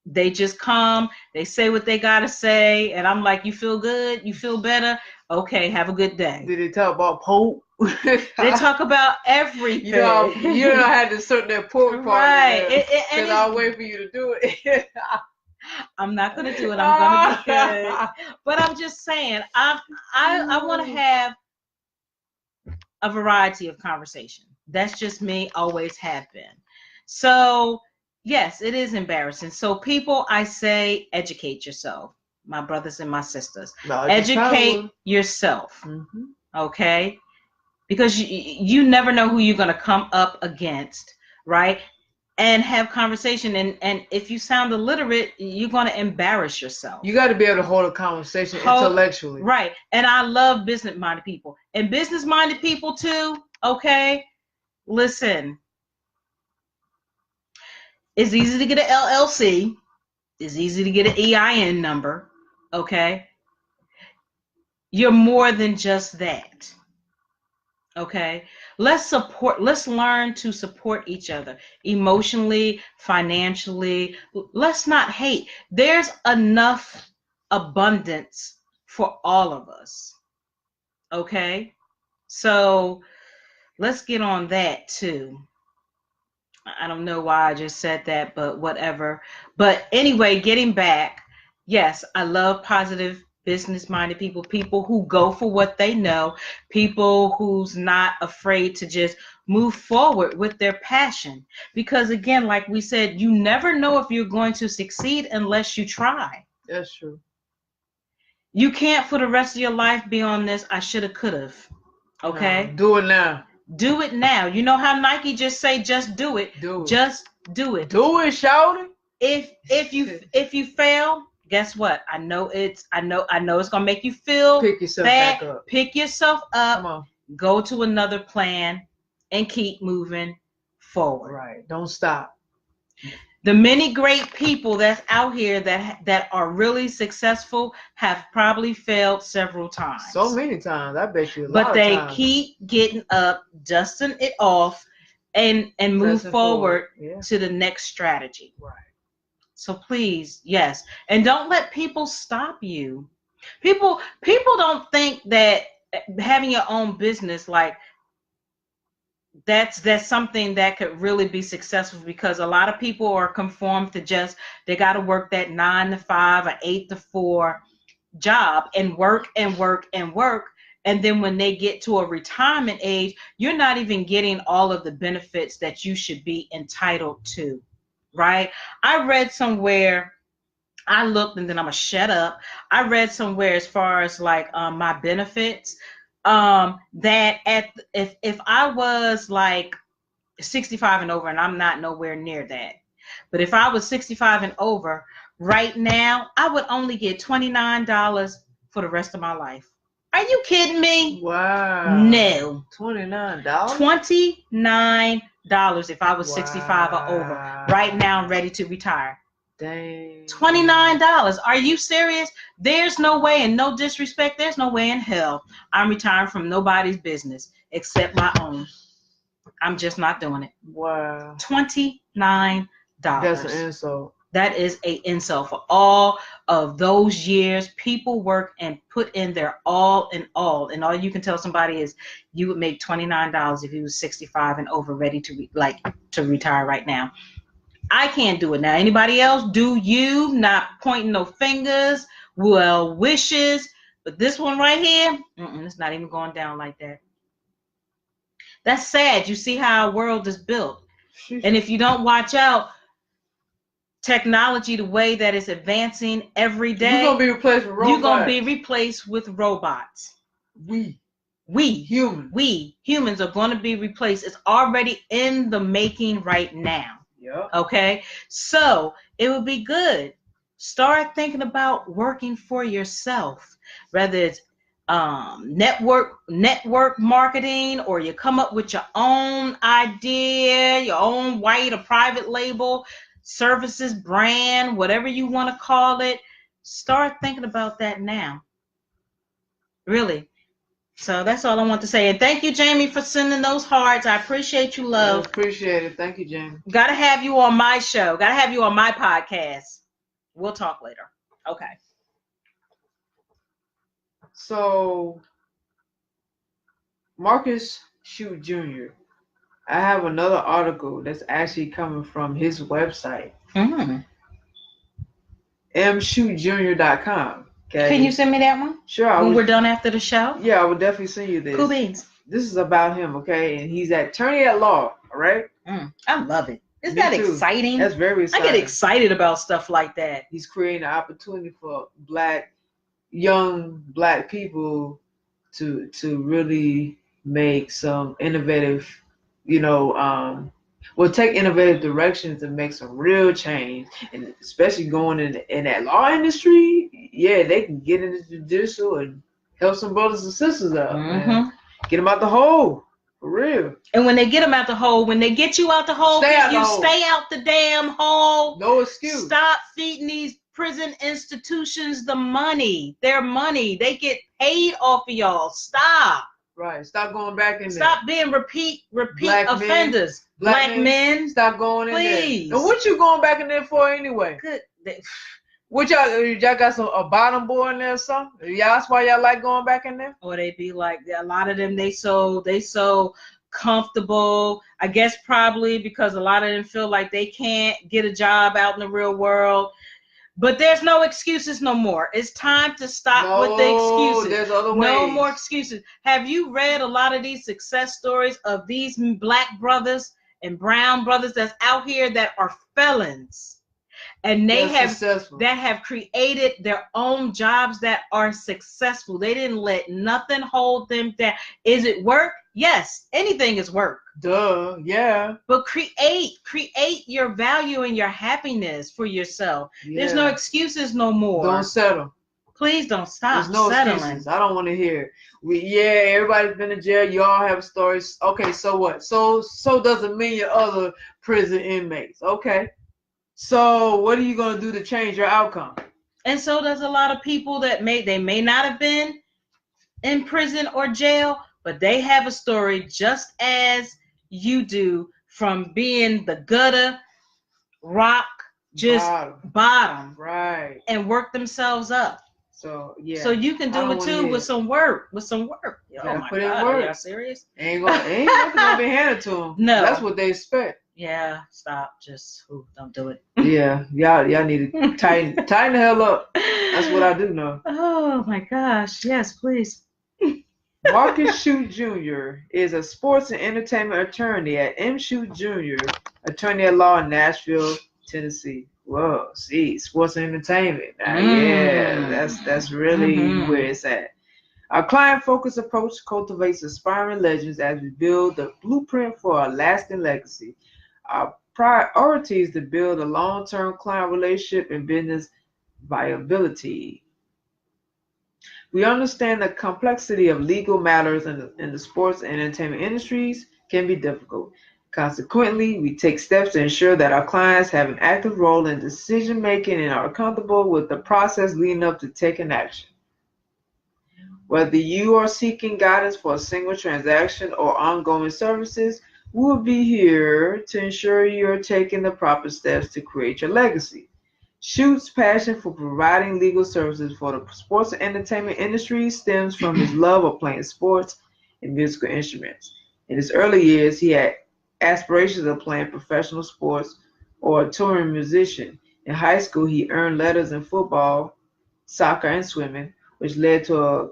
they just come, they say what they gotta say, and I'm like, you feel good? You feel better? Okay, have a good day. Did they talk about Pope? They talk about everything. You know, I had to insert that pork part. Right. Because I'll wait for you to do it. I'm not gonna do it. I'm gonna be good. But I'm just saying, I want to have a variety of conversation. That's just me. Always have been. So. Yes, it is embarrassing. So people, I say, educate yourself, my brothers and my sisters. Educate yourself, okay? Because you never know who you're going to come up against, right? And have conversation. And if you sound illiterate, you're going to embarrass yourself. You got to be able to hold a conversation intellectually. Right. And I love business-minded people. And business-minded people too, okay? Listen. It's easy to get an LLC. It's easy to get an EIN number. Okay. You're more than just that. Okay. Let's learn to support each other emotionally, financially. Let's not hate. There's enough abundance for all of us. Okay. So let's get on that too. I don't know why I just said that, but whatever. But anyway, getting back, yes, I love positive business-minded people, people who go for what they know, people who's not afraid to just move forward with their passion. Because again, like we said, you never know if you're going to succeed unless you try. That's true. You can't for the rest of your life be on this, I shoulda, coulda. Okay? No, do it now. Do it now. You know how Nike just say, just do it. Do it. Just do it. Do it, shout it. If you fail, guess what? I know it's gonna make you feel Pick yourself bad. back up. Pick yourself up. Come on. Go to another plan and keep moving forward. Right. Don't stop. The many great people that's out here that are really successful have probably failed several times. So many times, I bet you. But they keep getting up, dusting it off, and move forward to the next strategy. Right. So please, yes, and don't let people stop you. People don't think that having your own business, like, that's something that could really be successful, because a lot of people are conformed to just, they got to work that 9 to 5 or 8 to 4 job and work and work and work. And then when they get to a retirement age, you're not even getting all of the benefits that you should be entitled to, right? I read somewhere, I looked, and then I'm gonna shut up. I read somewhere, as far as like my benefits, that if I was like 65 and over, and I'm not nowhere near that, but if I was 65 and over right now, I would only get $29 for the rest of my life. Are you kidding me? Wow. No. $29? $29 if I was 65 or over. Right now, I'm ready to retire. Dang. $29. Are you serious? There's no way, and no disrespect, there's no way in hell I'm retiring from nobody's business except my own. I'm just not doing it. Wow. $29. That's an insult. That is an insult for all of those years people work and put in their all in all. And all you can tell somebody is you would make $29 if you was 65 and over, ready to retire right now. I can't do it now. Anybody else? Do you? Not pointing no fingers, well wishes. But this one right here, it's not even going down like that. That's sad. You see how our world is built. And if you don't watch out, technology, the way that it's advancing every day, you're gonna be replaced with robots. You're gonna be replaced with robots. We humans are gonna be replaced. It's already in the making right now. Yeah. Okay. So it would be good. Start thinking about working for yourself, whether it's network marketing, or you come up with your own idea, your own white or private label services, brand, whatever you want to call it. Start thinking about that now. Really. So that's all I want to say. And thank you, Jamie, for sending those hearts. I appreciate you, love. I appreciate it. Thank you, Jamie. Gotta have you on my show. Gotta have you on my podcast. We'll talk later. Okay. So, Marcus Shute Jr., I have another article that's actually coming from his website. mshutejr.com. Okay. Can you send me that one? Sure. When we're done after the show? Yeah, I will definitely send you this. Cool beans. This is about him, okay? And he's an attorney at law, all right? I love it. Isn't that exciting? That's very exciting. I get excited about stuff like that. He's creating an opportunity for young black people to really make some innovative, take innovative directions and make some real change. And especially going in that law industry, yeah, they can get into the judicial and help some brothers and sisters out, man. Get them out the hole, for real. And when they get them out the hole, when they get you out the hole, stay out the damn hole. No excuse. Stop feeding these prison institutions the money. Their money. They get paid off of y'all. Stop. Right. Stop going back in there. Stop being repeat black offenders. Black men. Stop going in there. Please. And what you going back in there for anyway? Good. What y'all got a bottom boy in there or something? That's why y'all like going back in there? Or they be like, a lot of them, they so comfortable. I guess probably because a lot of them feel like they can't get a job out in the real world. But there's no excuses no more. It's time to stop with the excuses. There's other ways. No more excuses. Have you read a lot of these success stories of these black brothers and brown brothers that's out here that are felons? and they That's successful. that have created their own jobs that are successful. They didn't let nothing hold them down. Is it work? Yes, anything is work. Duh, yeah. But create your value and your happiness for yourself. Yeah. There's no excuses no more. Don't settle. Please don't stop There's no settling. excuses. I don't want to hear. Everybody's been in jail. You all have stories. Okay, so what? So does a million other prison inmates. Okay. So what are you gonna do to change your outcome? And so does a lot of people that may not have been in prison or jail, but they have a story just as you do, from being the gutter, rock, just bottom, right, and work themselves up. So yeah. So you can do it too with some work. With some work. Oh my God, are y'all serious? Ain't nothing gonna be handed to them. No. That's what they expect. Yeah, stop. Just don't do it. Yeah, y'all need to tighten the hell up. That's what I do know. Oh my gosh, yes, please. Marcus Shute Jr. is a sports and entertainment attorney at M. Shute Jr., attorney at law in Nashville, Tennessee. Whoa, see, sports and entertainment. Yeah, that's really where it's at. Our client-focused approach cultivates aspiring legends as we build the blueprint for a lasting legacy. Our priority is to build a long-term client relationship and business viability. We understand the complexity of legal matters in the sports and entertainment industries can be difficult. Consequently, we take steps to ensure that our clients have an active role in decision making and are comfortable with the process leading up to taking action. Whether you are seeking guidance for a single transaction or ongoing services, we will be here to ensure you are taking the proper steps to create your legacy. Shute's passion for providing legal services for the sports and entertainment industry stems from his love of playing sports and musical instruments. In his early years, he had aspirations of playing professional sports or a touring musician. In high school, he earned letters in football, soccer, and swimming, which led to a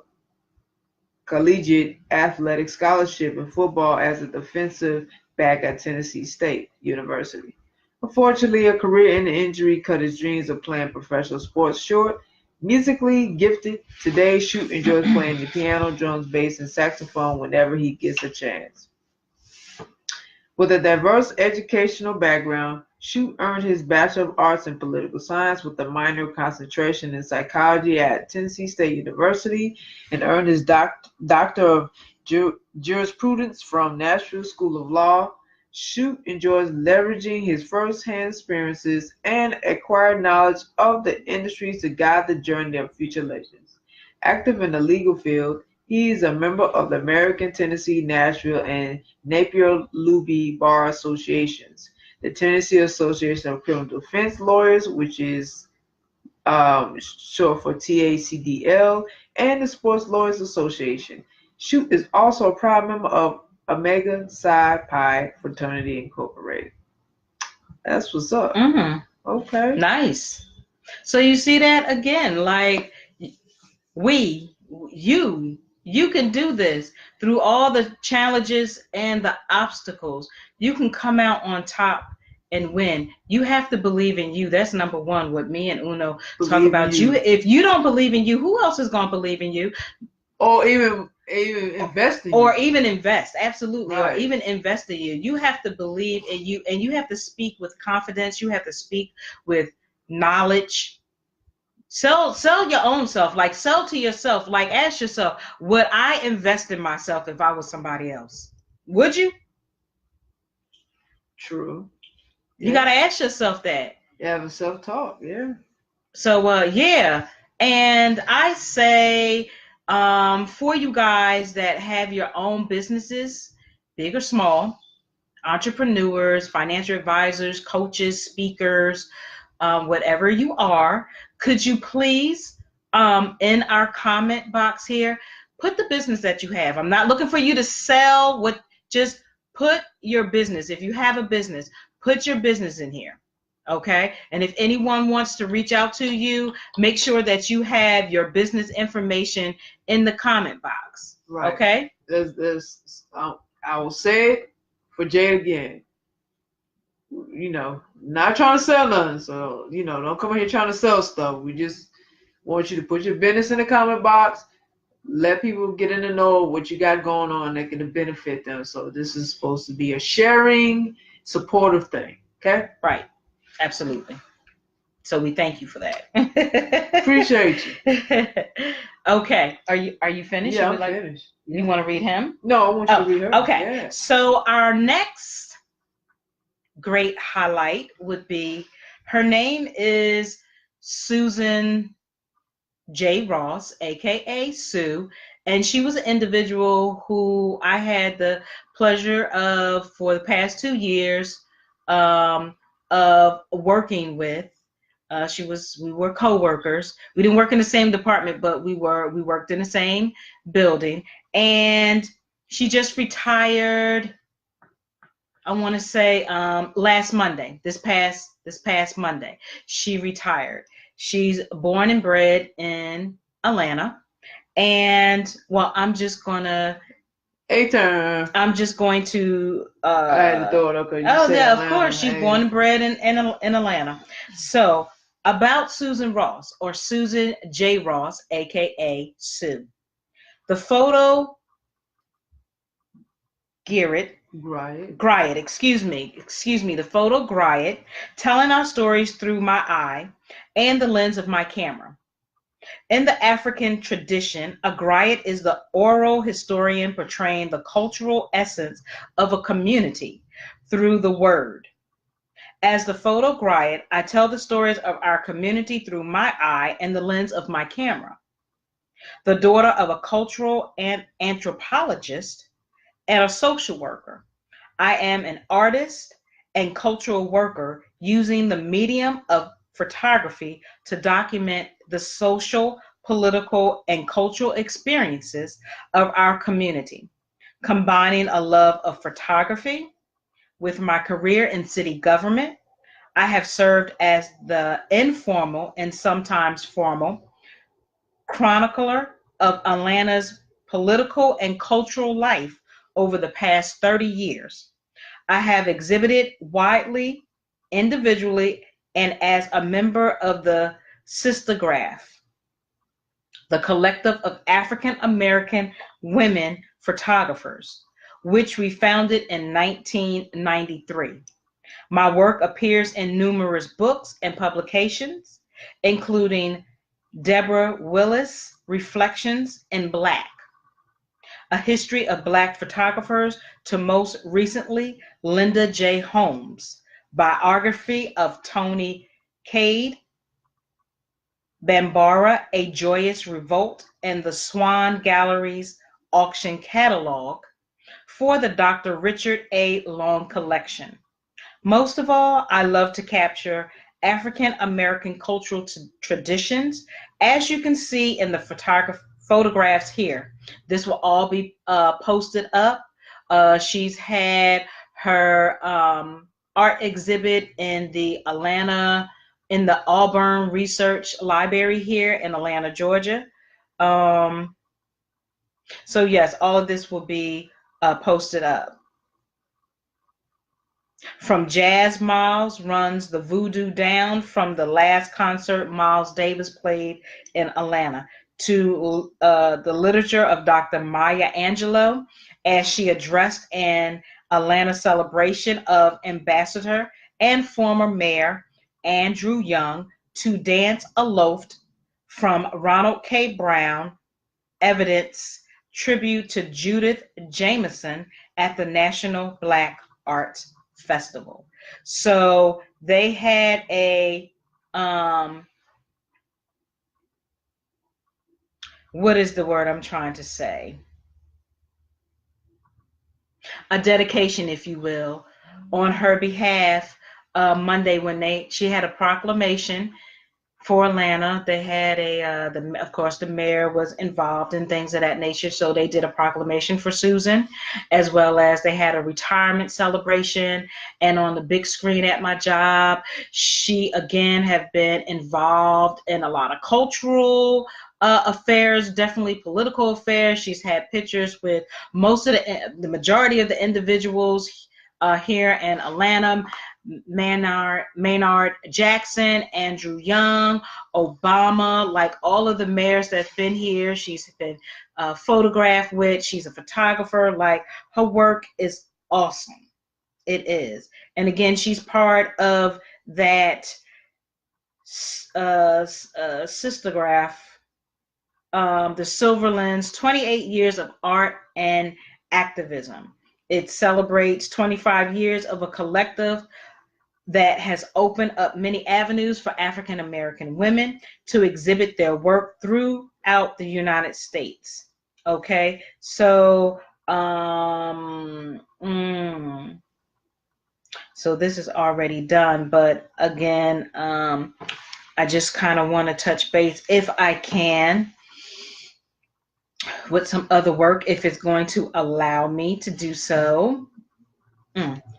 collegiate athletic scholarship in football as a defensive back at Tennessee State University. Unfortunately, a career-ending injury cut his dreams of playing professional sports short. Musically gifted, today Shute enjoys playing the piano, drums, bass, and saxophone whenever he gets a chance. With a diverse educational background, Shute earned his Bachelor of Arts in Political Science with a minor concentration in psychology at Tennessee State University and earned his Doctor of Jurisprudence from Nashville School of Law. Shute enjoys leveraging his first-hand experiences and acquired knowledge of the industries to guide the journey of future legends. Active in the legal field, he is a member of the American, Tennessee, Nashville, and Napier-Luby Bar Associations, the Tennessee Association of Criminal Defense Lawyers, which is short for TACDL, and the Sports Lawyers Association. Shute is also a proud member of Omega Psi Pi Fraternity Incorporated. That's what's up. Okay. Nice. So you see that again, like you can do this through all the challenges and the obstacles. You can come out on top and win. You have to believe in you. That's number one. What me and Uno talk about. You. If you don't believe in you, who else is going to believe in you? Or even invest in you. Or even invest, absolutely. Right. Or even invest in you. You have to believe in you, and you have to speak with confidence. You have to speak with knowledge. Sell your own self. Like, sell to yourself. Like, ask yourself, would I invest in myself if I was somebody else? Would you? True. You got to ask yourself that. You have a self-talk, yeah. So, yeah. And I say, for you guys that have your own businesses, big or small, entrepreneurs, financial advisors, coaches, speakers, whatever you are, could you please, in our comment box here, put the business that you have. I'm not looking for you to sell just put your business. If you have a business, put your business in here. Okay. And if anyone wants to reach out to you, make sure that you have your business information in the comment box. Right. Okay. I will say it for Jay again. not trying to sell nothing. So, don't come in here trying to sell stuff. We just want you to put your business in the comment box. Let people get in to know what you got going on that can benefit them. So this is supposed to be a sharing, supportive thing. Okay? Right. Absolutely. So we thank you for that. Appreciate you. Okay. Are you finished? Yeah, I'm finished. You want to read him? No, I want you to read her. Okay. Yeah. So our next great highlight would be, her name is Susan J. Ross, aka Sue, and she was an individual who I had the pleasure of for the past 2 years um, of working with. We were co-workers. We didn't work in the same department, but we worked in the same building. And she just retired. I want to say last Monday, this past Monday, she retired. She's born and bred in Atlanta, and well, I'm just going to. I'm just going to. I had to throw it up. Oh yeah, of course, she's born and bred in Atlanta. So about Susan Ross, or Susan J. Ross, aka Sue. The photo Griot, excuse me, the photo Griot, telling our stories through my eye and the lens of my camera. In the African tradition, a griot is the oral historian portraying the cultural essence of a community through the word. As the photo griot, I tell the stories of our community through my eye and the lens of my camera. The daughter of a cultural and anthropologist and a social worker, I am an artist and cultural worker using the medium of photography to document the social, political, and cultural experiences of our community, combining a love of photography with my career in city government. I have served as the informal and sometimes formal chronicler of Atlanta's political and cultural life over the past 30 years. I have exhibited widely, individually, and as a member of the Sistergraph, the collective of African American women photographers, which we founded in 1993. My work appears in numerous books and publications, including Deborah Willis' Reflections in Black, A History of Black Photographers, to most recently Linda J. Holmes' biography of Tony Cade, Bambara, A Joyous Revolt, and the Swan Gallery's auction catalog for the Dr. Richard A. Long collection. Most of all, I love to capture African American cultural traditions, as you can see in the photographs here. This will all be posted up. She's had her art exhibit in the Auburn Research Library here in Atlanta, Georgia. So yes, all of this will be posted up. From Jazz Miles runs the Voodoo Down, from the last concert Miles Davis played in Atlanta, to the literature of Dr. Maya Angelou as she addressed an Atlanta celebration of Ambassador and former Mayor Andrew Young, to Dance Aloft from Ronald K. Brown, Evidence tribute to Judith Jameson at the National Black Arts Festival. So they had what is the word I'm trying to say? A dedication, if you will, on her behalf Monday, when she had a proclamation for Atlanta. They had of course, the mayor was involved in things of that nature, so they did a proclamation for Susan, as well as they had a retirement celebration. And on the big screen at my job, she again have been involved in a lot of cultural affairs, definitely political affairs. She's had pictures with the majority of the individuals here in Atlanta. Maynard Jackson, Andrew Young, Obama, like all of the mayors that's been here, she's been photographed with. She's a photographer. Like, her work is awesome. It is. And again, she's part of that Sistergraph, the Silverlands 28 Years of Art and Activism. It celebrates 25 years of a collective that has opened up many avenues for African American women to exhibit their work throughout the United States. Okay, so so this is already done, but again, I just kind of want to touch base, if I can, with some other work, if it's going to allow me to do so.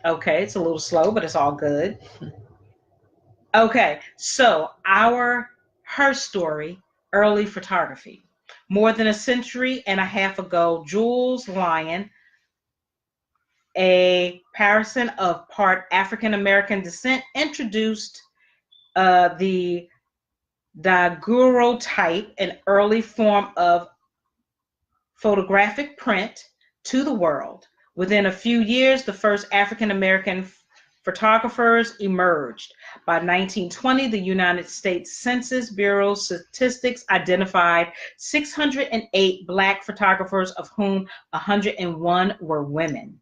Okay, it's a little slow, but it's all good. Okay, so her story, early photography. More than a century and a half ago, Jules Lyon, a person of part African American descent, introduced the daguerreotype, an early form of photographic print, to the world. Within a few years, the first African American photographers emerged. By 1920, the United States Census Bureau statistics identified 608 Black photographers, of whom 101 were women.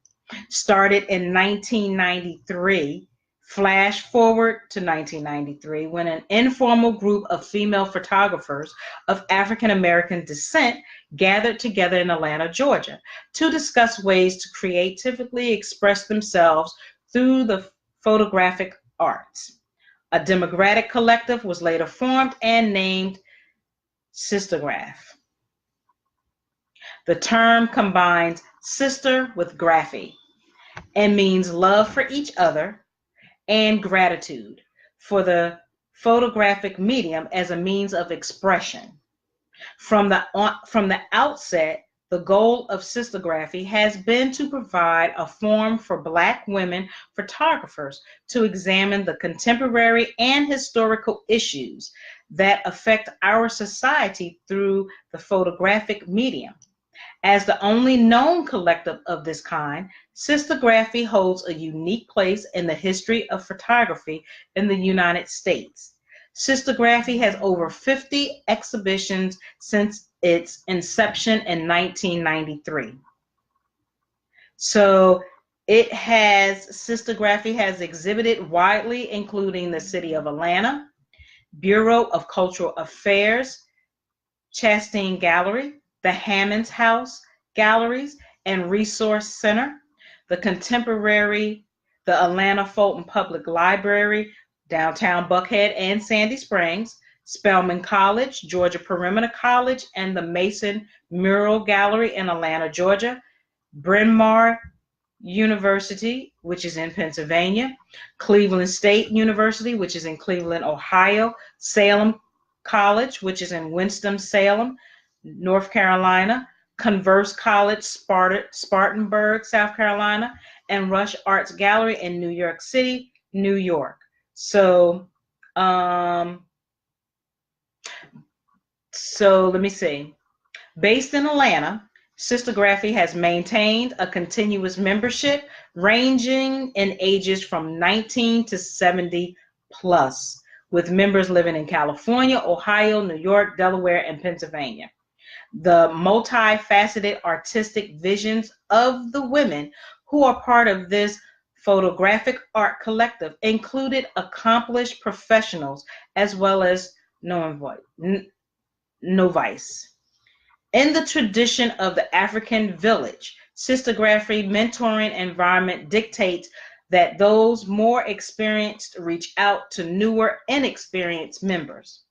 Started in 1993, flash forward to 1993, when an informal group of female photographers of African American descent gathered together in Atlanta, Georgia, to discuss ways to creatively express themselves through the photographic arts. A democratic collective was later formed and named Sistergraph. The term combines sister with graphy and means love for each other and gratitude for the photographic medium as a means of expression. From the outset, the goal of sistergraphy has been to provide a forum for Black women photographers to examine the contemporary and historical issues that affect our society through the photographic medium. As the only known collective of this kind, sistergraphy holds a unique place in the history of photography in the United States. Sistergraphy has over 50 exhibitions since its inception in 1993. So sistergraphy has exhibited widely, including the City of Atlanta, Bureau of Cultural Affairs, Chastain Gallery, the Hammonds House Galleries and Resource Center, the Atlanta Fulton Public Library, downtown Buckhead and Sandy Springs, Spelman College, Georgia Perimeter College, and the Mason Mural Gallery in Atlanta, Georgia, Bryn Mawr University, which is in Pennsylvania, Cleveland State University, which is in Cleveland, Ohio, Salem College, which is in Winston-Salem, North Carolina, Converse College, Spartanburg, South Carolina, and Rush Arts Gallery in New York City, New York. So let me see. Based in Atlanta, Sistergraphy has maintained a continuous membership ranging in ages from 19 to 70 plus, with members living in California, Ohio, New York, Delaware, and Pennsylvania. The multifaceted artistic visions of the women who are part of this photographic art collective included accomplished professionals as well as novice. In the tradition of the African village, sistergraphy mentoring environment dictates that those more experienced reach out to newer, inexperienced members.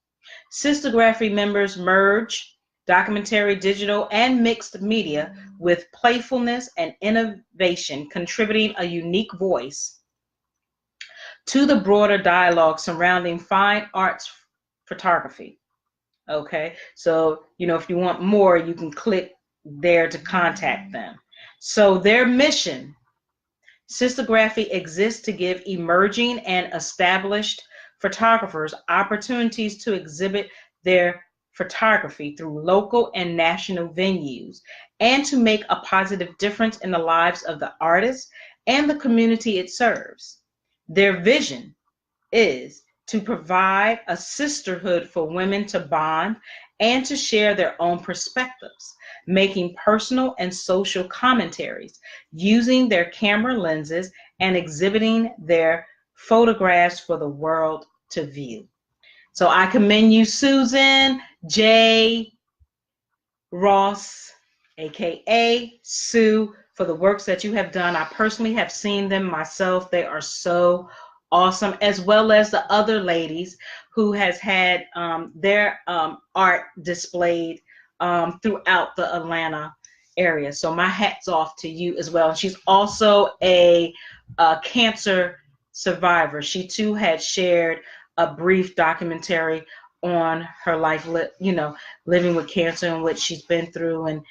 Sistergraphy members merge documentary, digital, and mixed media with playfulness and innovation, contributing a unique voice to the broader dialogue surrounding fine arts photography. Okay, so if you want more, you can click there to contact them. So their mission Sistergraphy exists to give emerging and established photographers opportunities to exhibit their photography through local and national venues and to make a positive difference in the lives of the artists and the community it serves. Their vision is to provide a sisterhood for women to bond and to share their own perspectives, making personal and social commentaries, using their camera lenses, and exhibiting their photographs for the world to view. So I commend you, Susan J. Ross, aka Sue, for the works that you have done. I personally have seen them myself. They are so awesome, as well as the other ladies who has had their art displayed throughout the Atlanta area. So my hat's off to you as well. She's also a cancer survivor. She too had shared a brief documentary on her life, living with cancer and what she's been through, and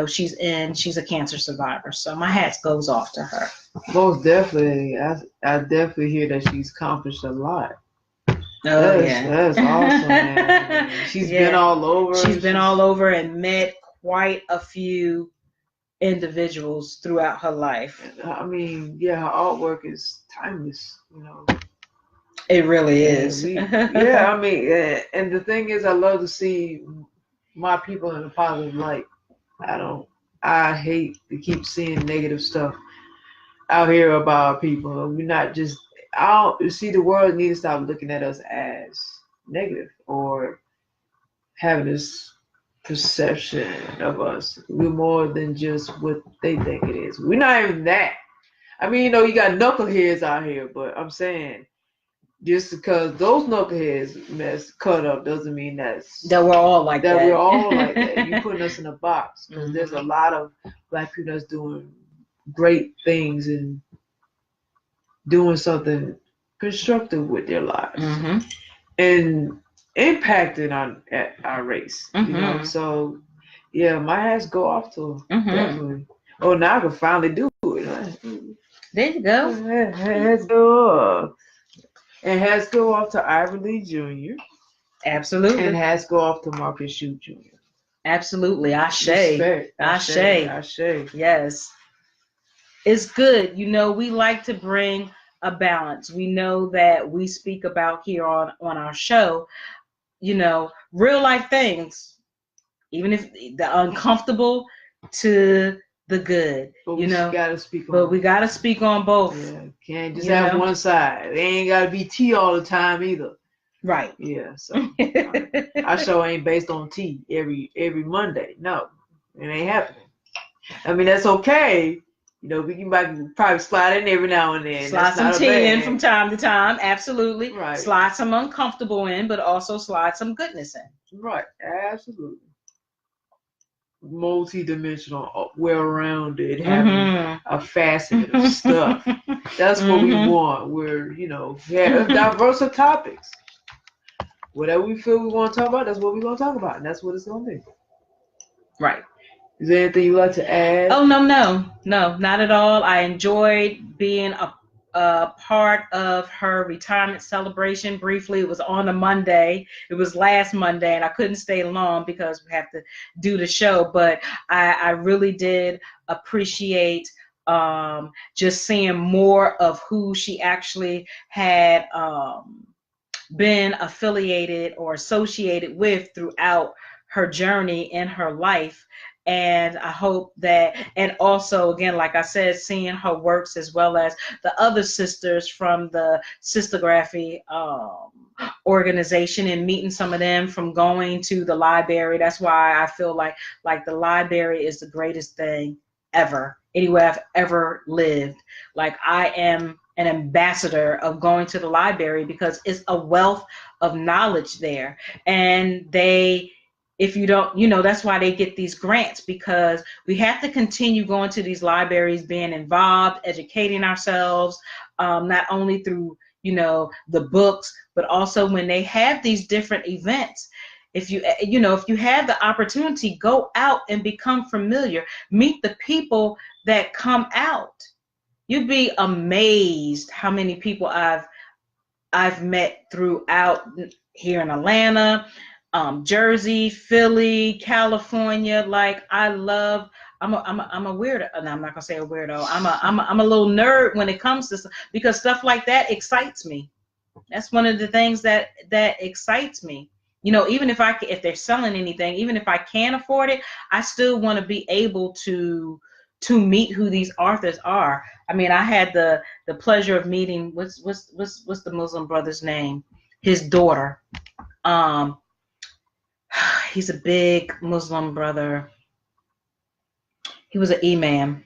she's a cancer survivor. So my hat goes off to her. Most definitely, I definitely hear that she's accomplished a lot. That's awesome, man. She's been all over. She's been all over and met quite a few individuals throughout her life. I mean, her artwork is timeless, It really is. I mean, and the thing is, I love to see my people in a positive light. I hate to keep seeing negative stuff out here about people. We're not just, the world needs to stop looking at us as negative or having this perception of us. We're more than just what they think it is. We're not even that. I mean, you got knuckleheads out here, but I'm saying, just because those knuckleheads mess cut up doesn't mean that we're all like that. We're all like that. You're putting us in a box because there's a lot of Black people that's doing great things and doing something constructive with their lives and impacting our race. So my hats go off to them, definitely. Oh, now I can finally do it. There you go. Hats go off. And hats go off to Ivory Jr. Absolutely. And hats go off to Marcus Shute Jr. Absolutely. Ashe. Yes. It's good. We like to bring a balance. We know that we speak about here on our show, real life things, even if the uncomfortable to the good, but we gotta speak on both. Yeah, can't just have one side. It ain't gotta be tea all the time either. Right. Yeah. So our show ain't based on tea every Monday. No, it ain't happening. I mean, that's okay. We can probably slide in every now and then. Slide some tea in from time to time. Absolutely. Right. Slide some uncomfortable in, but also slide some goodness in. Right. Absolutely. Multi-dimensional, well-rounded, having a facet of stuff. That's what we want. We're, diverse of topics. Whatever we feel we want to talk about, that's what we're going to talk about, and that's what it's going to be. Right. Is there anything you'd like to add? Oh, no, not at all. I enjoyed being a part of her retirement celebration briefly. It was on a Monday. It was last Monday, and I couldn't stay long because we have to do the show. But I really did appreciate just seeing more of who she actually had been affiliated or associated with throughout her journey in her life. And I hope that, and also, again, like I said, seeing her works as well as the other sisters from the Sistergraphy organization and meeting some of them from going to the library. That's why I feel like the library is the greatest thing ever, anywhere I've ever lived. Like, I am an ambassador of going to the library because it's a wealth of knowledge there. And if you don't, that's why they get these grants, because we have to continue going to these libraries, being involved, educating ourselves, not only through, the books, but also when they have these different events. If you have the opportunity, go out and become familiar, meet the people that come out. you'd be amazed how many people I've met throughout here in Atlanta, Jersey, Philly, California. Like I'm a weirdo. No, I'm not gonna say a weirdo. I'm a little nerd when it comes to because stuff like that excites me. That's one of the things that excites me. Even if they're selling anything, even if I can't afford it, I still want to be able to meet who these authors are. I mean, I had the pleasure of meeting what's the Muslim brother's name? His daughter. Um, he's a big Muslim brother. He was an imam.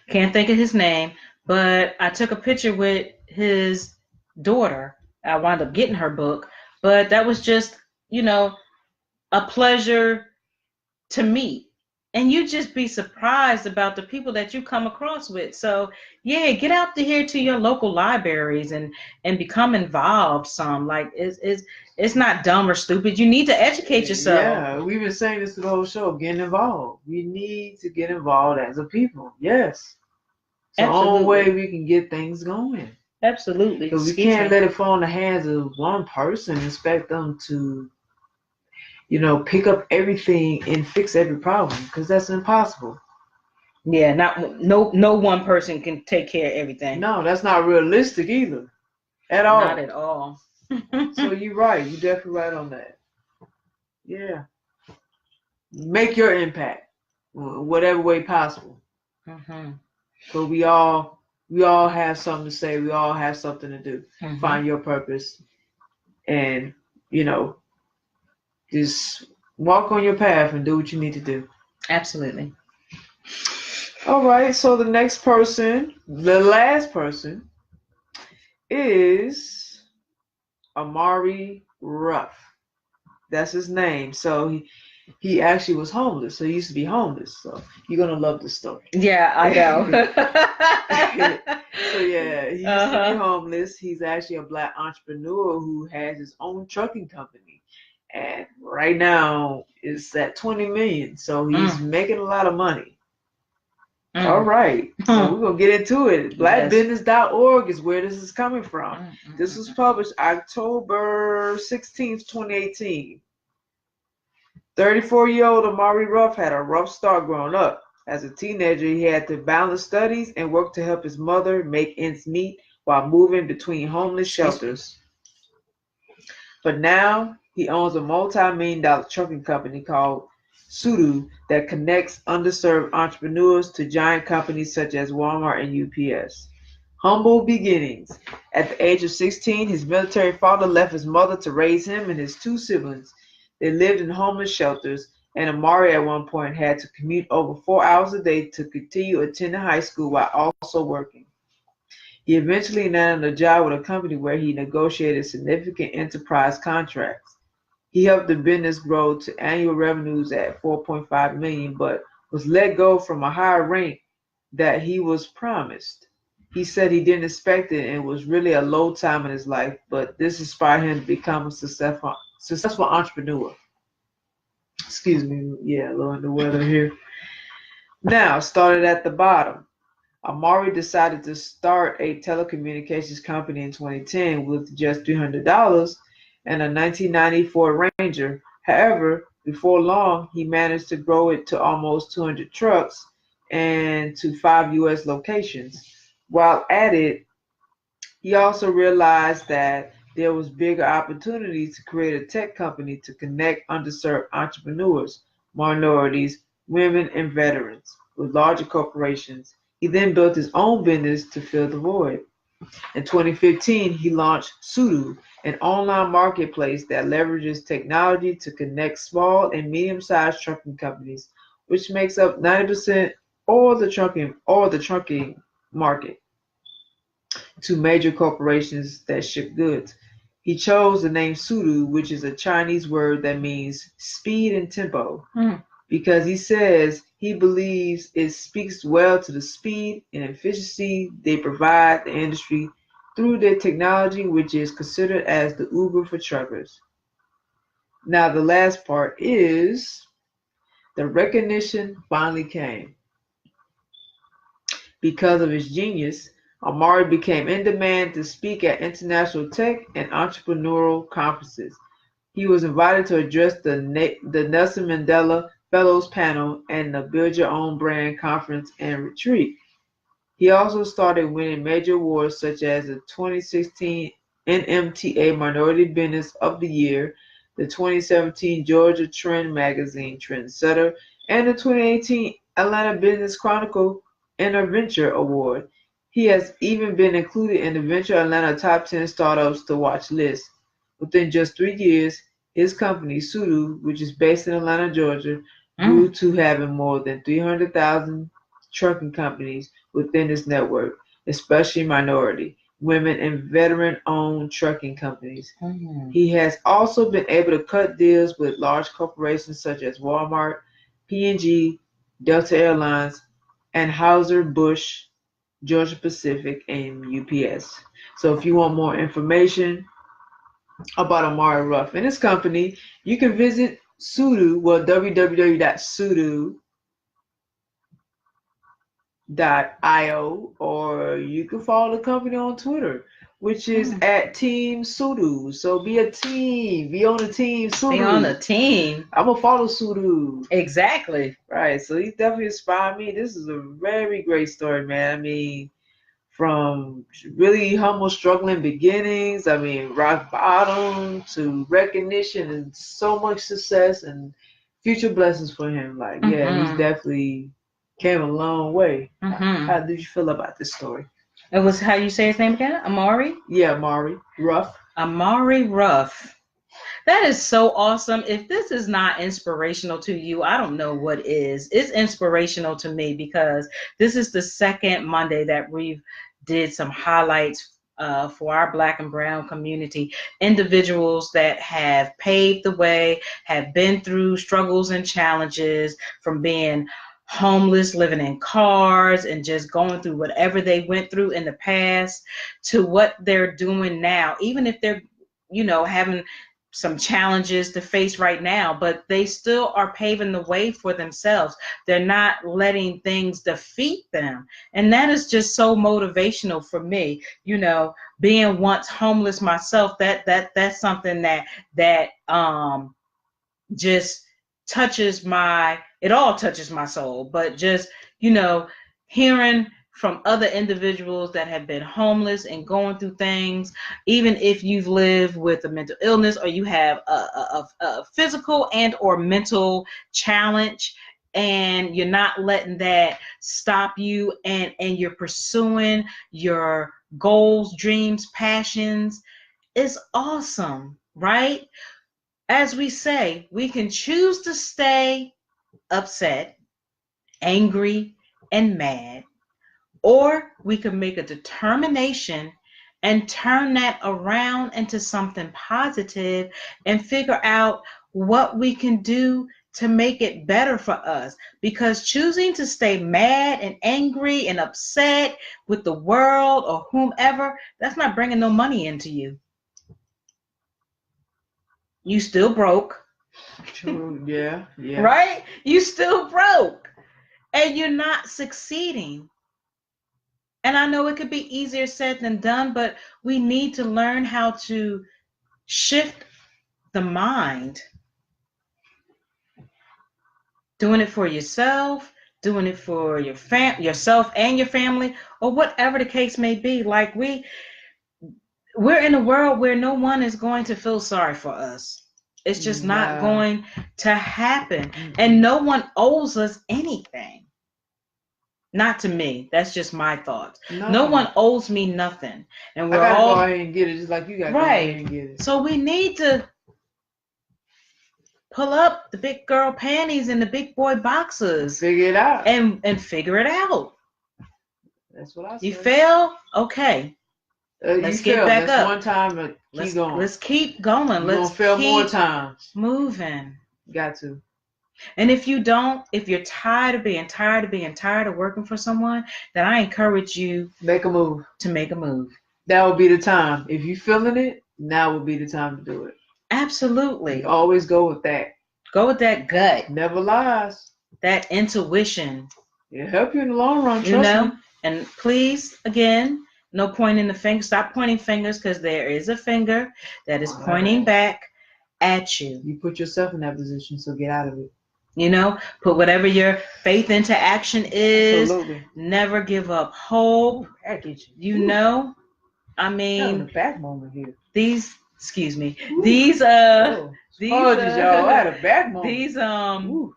Can't think of his name, but I took a picture with his daughter. I wound up getting her book, but that was just, you know, a pleasure to meet. And you just be surprised about the people that you come across with. So yeah, get out to here to your local libraries and become involved some. Like it's not dumb or stupid. You need to educate yourself. Yeah, we've been saying this the whole show. Getting involved. We need to get involved as a people. Yes. It's the only way we can get things going. Absolutely. Because we can't let it fall in the hands of one person and expect them to, pick up everything and fix every problem. Because that's impossible. Yeah, no one person can take care of everything. No, that's not realistic either. At all. Not at all. So you're right. You're definitely right on that. Yeah. Make your impact, whatever way possible. Mm-hmm. So we all have something to say. We all have something to do. Mm-hmm. Find your purpose, and just walk on your path and do what you need to do. Absolutely. All right. So the next person, the last person, is Amari Ruff. That's his name. So he actually was homeless. So he used to be homeless. So you're gonna love this story. Yeah, I know. So yeah, he used to be homeless. He's actually a Black entrepreneur who has his own trucking company, and right now it's at 20 million. So he's making a lot of money. All right, so we're gonna get into it. Blackbusiness.org is where this is coming from. This was published October 16th, 2018. 34-year-old Amari Ruff had a rough start growing up. As a teenager, he had to balance studies and work to help his mother make ends meet while moving between homeless shelters. But now, he owns a multi-million-dollar trucking company called Shute that connects underserved entrepreneurs to giant companies such as Walmart and UPS. Humble beginnings. At the age of 16, his military father left his mother to raise him and his two siblings. They lived in homeless shelters, and Amari at one point had to commute over 4 hours a day to continue attending high school while also working. He eventually landed a job with a company where he negotiated significant enterprise contracts. He helped the business grow to annual revenues at $4.5 million, but was let go from a higher rank that he was promised. He said he didn't expect it and it was really a low time in his life, but this inspired him to become a successful entrepreneur. Excuse me, yeah, a little in the weather here. Now, started at the bottom. Amari decided to start a telecommunications company in 2010 with just $300 and a 1994 Ranger. However, before long, he managed to grow it to almost 200 trucks and to 5 U.S. locations. While at it, he also realized that there was bigger opportunities to create a tech company to connect underserved entrepreneurs, minorities, women, and veterans with larger corporations. He then built his own business to fill the void. In 2015, he launched Shute, an online marketplace that leverages technology to connect small and medium-sized trucking companies, which makes up 90% of the trucking market, to major corporations that ship goods. He chose the name Shute, which is a Chinese word that means speed and tempo, because he says he believes it speaks well to the speed and efficiency they provide the industry through their technology, which is considered as the Uber for truckers. Now, the last part is the recognition finally came. Because of his genius, Amari became in demand to speak at international tech and entrepreneurial conferences. He was invited to address the Nelson Mandela Fellows Panel and the Build Your Own Brand Conference and Retreat. He also started winning major awards such as the 2016 NMTA Minority Business of the Year, the 2017 Georgia Trend Magazine Trendsetter, and the 2018 Atlanta Business Chronicle Interventure Award. He has even been included in the Venture Atlanta Top 10 Startups to Watch list. Within just 3 years, his company, Shute, which is based in Atlanta, Georgia, grew to having more than 300,000 trucking companies within its network, especially minority, women, and veteran-owned trucking companies. He has also been able to cut deals with large corporations such as Walmart, P&G, Delta Airlines, Anheuser-Busch, Georgia Pacific, and UPS. So if you want more information about Amari Ruff and his company, you can visit www.sudo.io, or you can follow the company on Twitter, which is at Team Sudu. So be a team. Be on the team, Sudu. Be on the team. I'm going to follow Sudu. Exactly. Right. So he definitely inspired me. This is a very great story, man. I mean, from really humble, struggling beginnings, I mean, rock bottom to recognition and so much success and future blessings for him. Like, yeah, he's definitely came a long way. How did you feel about this story? It was, how you say his name again? Amari? Yeah, Amari Ruff. Amari Ruff. That is so awesome. If this is not inspirational to you, I don't know what is. It's inspirational to me because this is the second Monday that we've did some highlights for our Black and Brown community. Individuals that have paved the way, have been through struggles and challenges, from being homeless, living in cars, and just going through whatever they went through in the past to what they're doing now, even if they're, having some challenges to face right now, but they still are paving the way for themselves. They're not letting things defeat them. And that is just so motivational for me. Being once homeless myself, that's something that just it all touches my soul. But just, hearing from other individuals that have been homeless and going through things, even if you've lived with a mental illness or you have a physical and or mental challenge, and you're not letting that stop you, and you're pursuing your goals, dreams, passions, is awesome, right? As we say, we can choose to stay upset, angry, and mad, or we can make a determination and turn that around into something positive and figure out what we can do to make it better for us. Because choosing to stay mad and angry and upset with the world or whomever, that's not bringing no money into you. You still broke. True. Yeah. Right? You still broke. And you're not succeeding. And I know it could be easier said than done, but we need to learn how to shift the mind. Doing it for yourself, doing it for yourself and your family, or whatever the case may be. Like we're in a world where no one is going to feel sorry for us. It's just not going to happen. And no one owes us anything. Not to me. That's just my thoughts. No one owes me nothing. And we're all go ahead and get it just like you got to go ahead and get it. So we need to pull up the big girl panties and the big boy boxers. Figure it out. And figure it out. That's what I said. You fail? Okay. Let's get back up. One time, keep going. Let's keep going. Let's fail more times. Moving. Got to. And if you're tired of working for someone, then I encourage you to make a move. That would be the time. If you're feeling it, now would be the time to do it. Absolutely. You always go with that. Go with that gut. Never lies. That intuition. It'll help you in the long run, trust me. And please, again, no pointing the finger. Stop pointing fingers, because there is a finger that is pointing back at you. You put yourself in that position, so get out of it. Put whatever your faith into action is. Absolutely. Never give up hope. I mean, having a back moment here. These apologies, y'all. I had a back moment.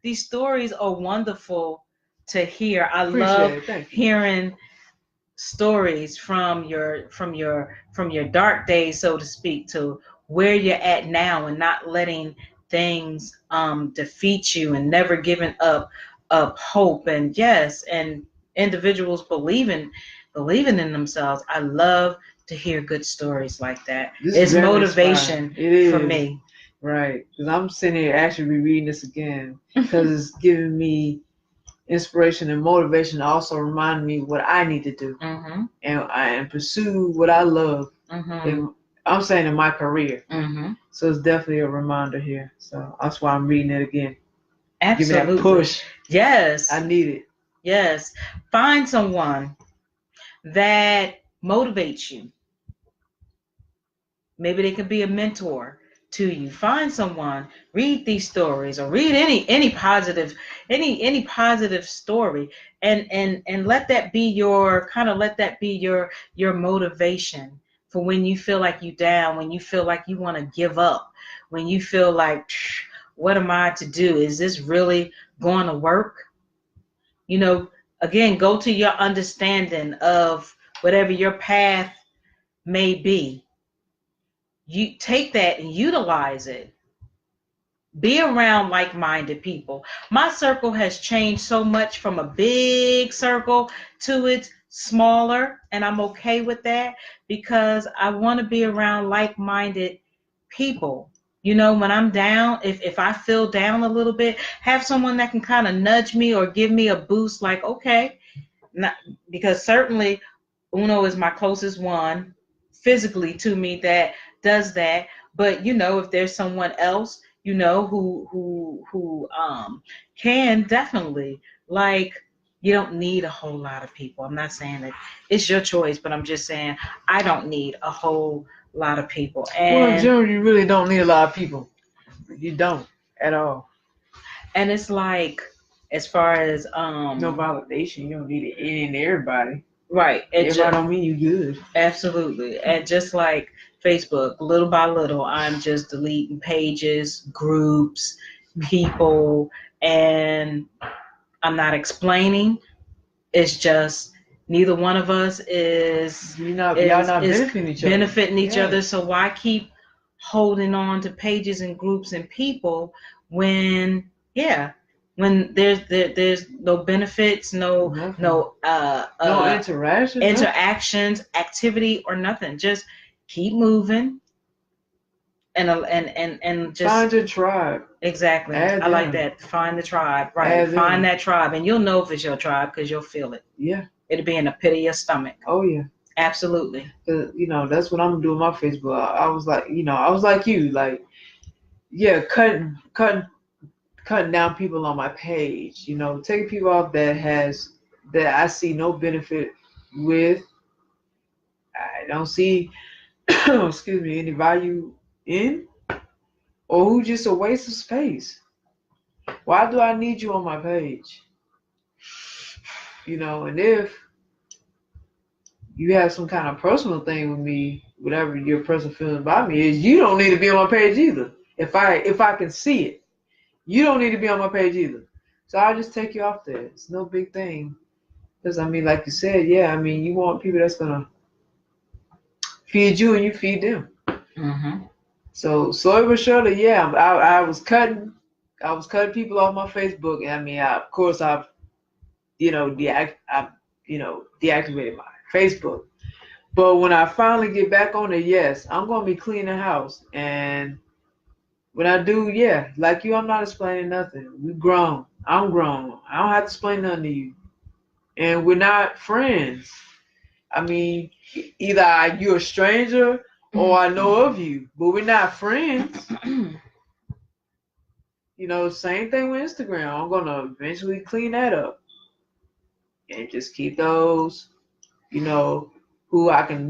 These stories are wonderful to hear. I love hearing stories from your dark days, so to speak, to where you're at now, and not letting things defeat you, and never giving up hope. And yes, and individuals believing in themselves. I love to hear good stories like that. It's motivation for me. Right, because I'm sitting here actually rereading this again, because it's giving me inspiration and motivation, to also remind me what I need to do, and pursue what I love. And I'm saying in my career. So it's definitely a reminder here. So that's why I'm reading it again. Absolutely. Give me that push. Yes. I need it. Yes. Find someone that motivates you. Maybe they could be a mentor to you. Find someone, read these stories, or read any positive story, and let that be your motivation for when you feel like you down, when you feel like you want to give up, when you feel like, what am I to do? Is this really going to work? Again, go to your understanding of whatever your path may be. You take that and utilize it. Be around like-minded people. My circle has changed so much from a big circle to it's smaller, and I'm okay with that, because I want to be around like-minded people. When I'm down, if I feel down a little bit, have someone that can kind of nudge me or give me a boost, like, okay, not, because certainly Uno is my closest one physically to me that does that. But if there's someone else, who can definitely, like, you don't need a whole lot of people. I'm not saying that it's your choice, but I'm just saying I don't need a whole lot of people. And generally, you really don't need a lot of people. You don't at all. And it's like, as far as no validation, you don't need it in everybody. Right. Everybody don't mean you good. Absolutely. And just like Facebook, little by little, I'm just deleting pages, groups, people, and I'm not explaining. It's just neither one of us is benefiting each other. So why keep holding on to pages and groups and people when there's no benefits, no interactions, activity, or nothing. Just keep moving and just find your tribe. Exactly. I like that. Find the tribe. Right. Find that tribe, and you'll know if it's your tribe because you'll feel it. Yeah. It'll be in the pit of your stomach. Oh yeah. Absolutely. That's what I'm doing my Facebook. I was like you, like, yeah, cutting down people on my page. Taking people off that I see no benefit with. I don't see, excuse me, any value in, or who just a waste of space. Why do I need you on my page? And if you have some kind of personal thing with me, whatever your personal feeling about me is, you don't need to be on my page either. If I can see it, you don't need to be on my page either. So I'll just take you off there. It's no big thing. Because, like you said, you want people that's going to feed you and you feed them. Mm-hmm. So slowly but surely, I was cutting people off my Facebook. And of course I've deactivated my Facebook. But when I finally get back on it, yes, I'm gonna be cleaning house. And when I do, like you, I'm not explaining nothing. We grown. I'm grown. I don't have to explain nothing to you. And we're not friends. Either you're a stranger or I know of you, but we're not friends. Same thing with Instagram. I'm gonna eventually clean that up. and just keep those, who I can,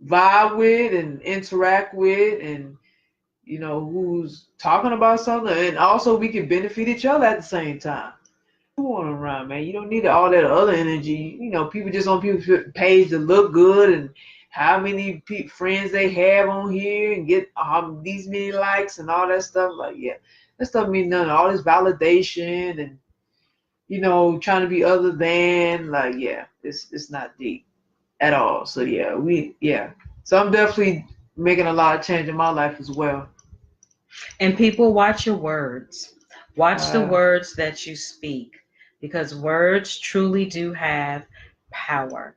vibe with and interact with, and who's talking about something, and also we can benefit each other at the same time. You want around, man. You don't need all that other energy. People just on people's page to look good and how many friends they have on here and get these many likes and all that stuff. Like, yeah, that stuff mean nothing. All this validation and trying to be other than, like, yeah, it's not deep at all. So yeah. So I'm definitely making a lot of change in my life as well. And people, watch your words. Watch the words that you speak, because words truly do have power.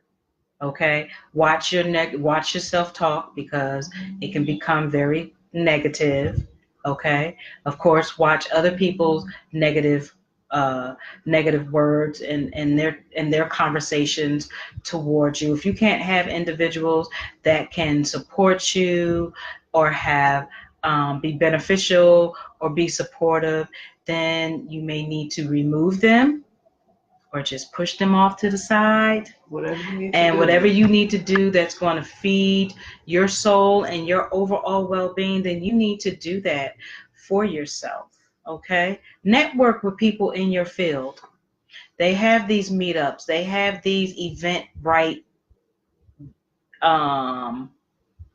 Okay? Watch watch your self-talk, because it can become very negative. Okay? Of course, watch other people's uh, negative words and their conversations towards you. If you can't have individuals that can support you or have be beneficial or be supportive, then you may need to remove them or just push them off to the side. Whatever you need to do that's going to feed your soul and your overall well-being, then you need to do that for yourself. Okay? Network with people in your field. They have these meetups. They have these Eventbrite um,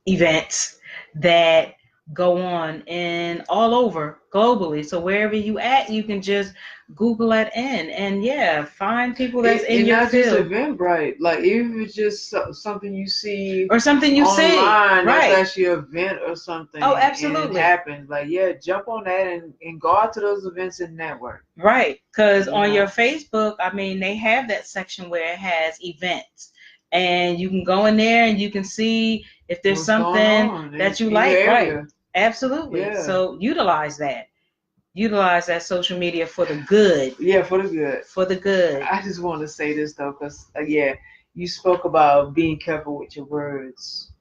events that go on in all over globally. So wherever you at, you can just Google it in and find people that's in your field. Not just Eventbrite. Like, even if it's just something you see or something you online, see, right? That's actually an event or something. Oh, absolutely. And it happens. Like, jump on that and go out to those events and network. Right, because on your Facebook, they have that section where it has events. And you can go in there and you can see if there's something that you like. Right. Absolutely. Yeah. So utilize that. Utilize that social media for the good. Yeah, for the good. For the good. I just want to say this though, because you spoke about being careful with your words.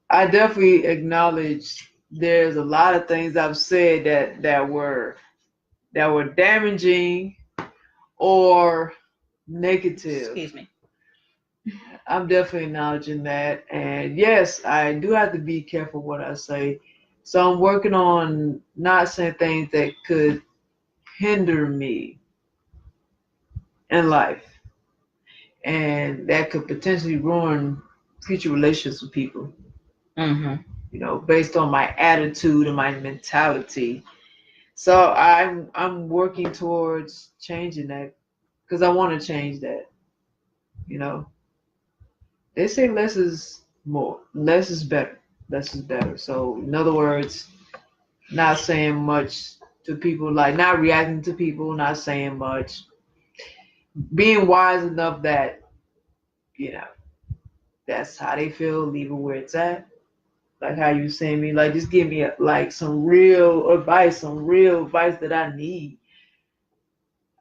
I definitely acknowledge there's a lot of things I've said that were damaging or negative. Excuse me. I'm definitely acknowledging that. And yes, I do have to be careful what I say. So I'm working on not saying things that could hinder me in life. And that could potentially ruin future relationships with people. Mm-hmm. Based on my attitude and my mentality. So I'm working towards changing that, because I want to change that. They say less is more, less is better, less is better. So in other words, not saying much to people, like not reacting to people, not saying much, being wise enough that that's how they feel, leave it where it's at. Like how you saying me, like just give me some real advice, that I need.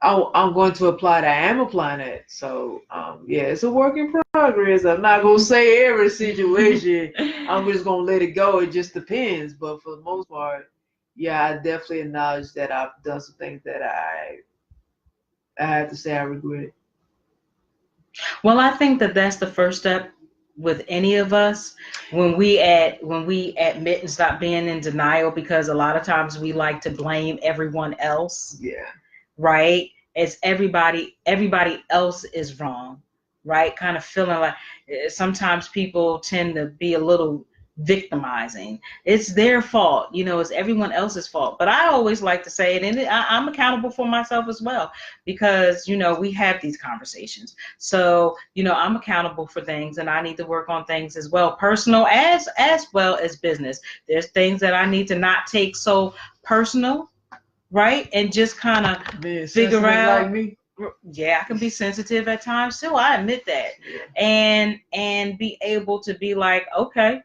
I'm going to apply that. I am applying it. So it's a work in progress. I'm not gonna say every situation. I'm just gonna let it go. It just depends. But for the most part, I definitely acknowledge that I've done some things that I have to say I regret. Well, I think that that's the first step with any of us when we admit and stop being in denial, because a lot of times we like to blame everyone else. Yeah. Right? It's everybody else is wrong, right? Kind of feeling like sometimes people tend to be a little victimizing. It's their fault, it's everyone else's fault. But I always like to say it, and I'm accountable for myself as well, because we have these conversations. So I'm accountable for things, and I need to work on things as well, personal as well as business. There's things that I need to not take so personal, right? And just kind of figure out. Like me? Yeah, I can be sensitive at times too. I admit that. Yeah. And be able to be like, okay,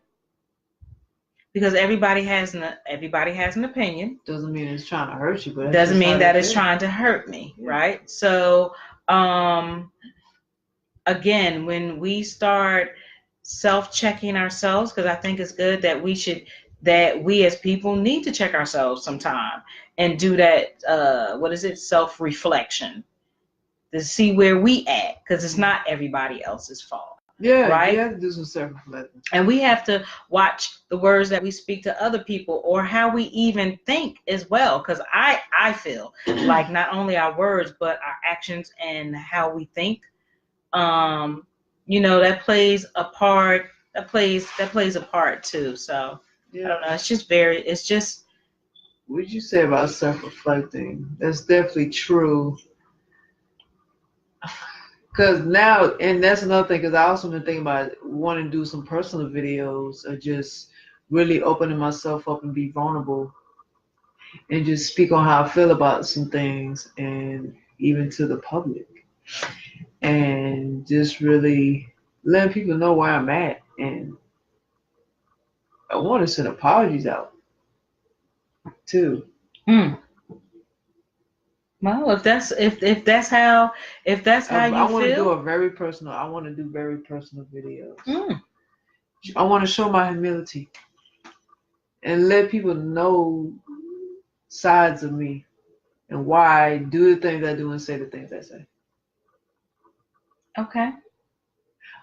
because everybody has an opinion. Doesn't mean it's trying to hurt you, but doesn't mean that it's trying to hurt me, right? So, again, when we start self-checking ourselves, because I think it's good that we as people need to check ourselves sometime and do that, self-reflection. to see where we at, because it's not everybody else's fault. Yeah, right? you have to do some self-reflecting. And we have to watch the words that we speak to other people, or how we even think as well. Because I feel like not only our words, but our actions and how we think, that plays a part. That plays a part too. So I don't know. It's just. What you say about self-reflecting? That's definitely true. Because now, and that's another thing, because I also been thinking about wanting to do some personal videos or just really opening myself up and be vulnerable and just speak on how I feel about some things and even to the public. And just really letting people know where I'm at. And I want to send apologies out too. Mm. Well, if that's how I you want to do feel. a very personal. I want to do very personal videos. Mm. I want to show my humility and let people know sides of me and why I do the things I do and say the things I say. Okay.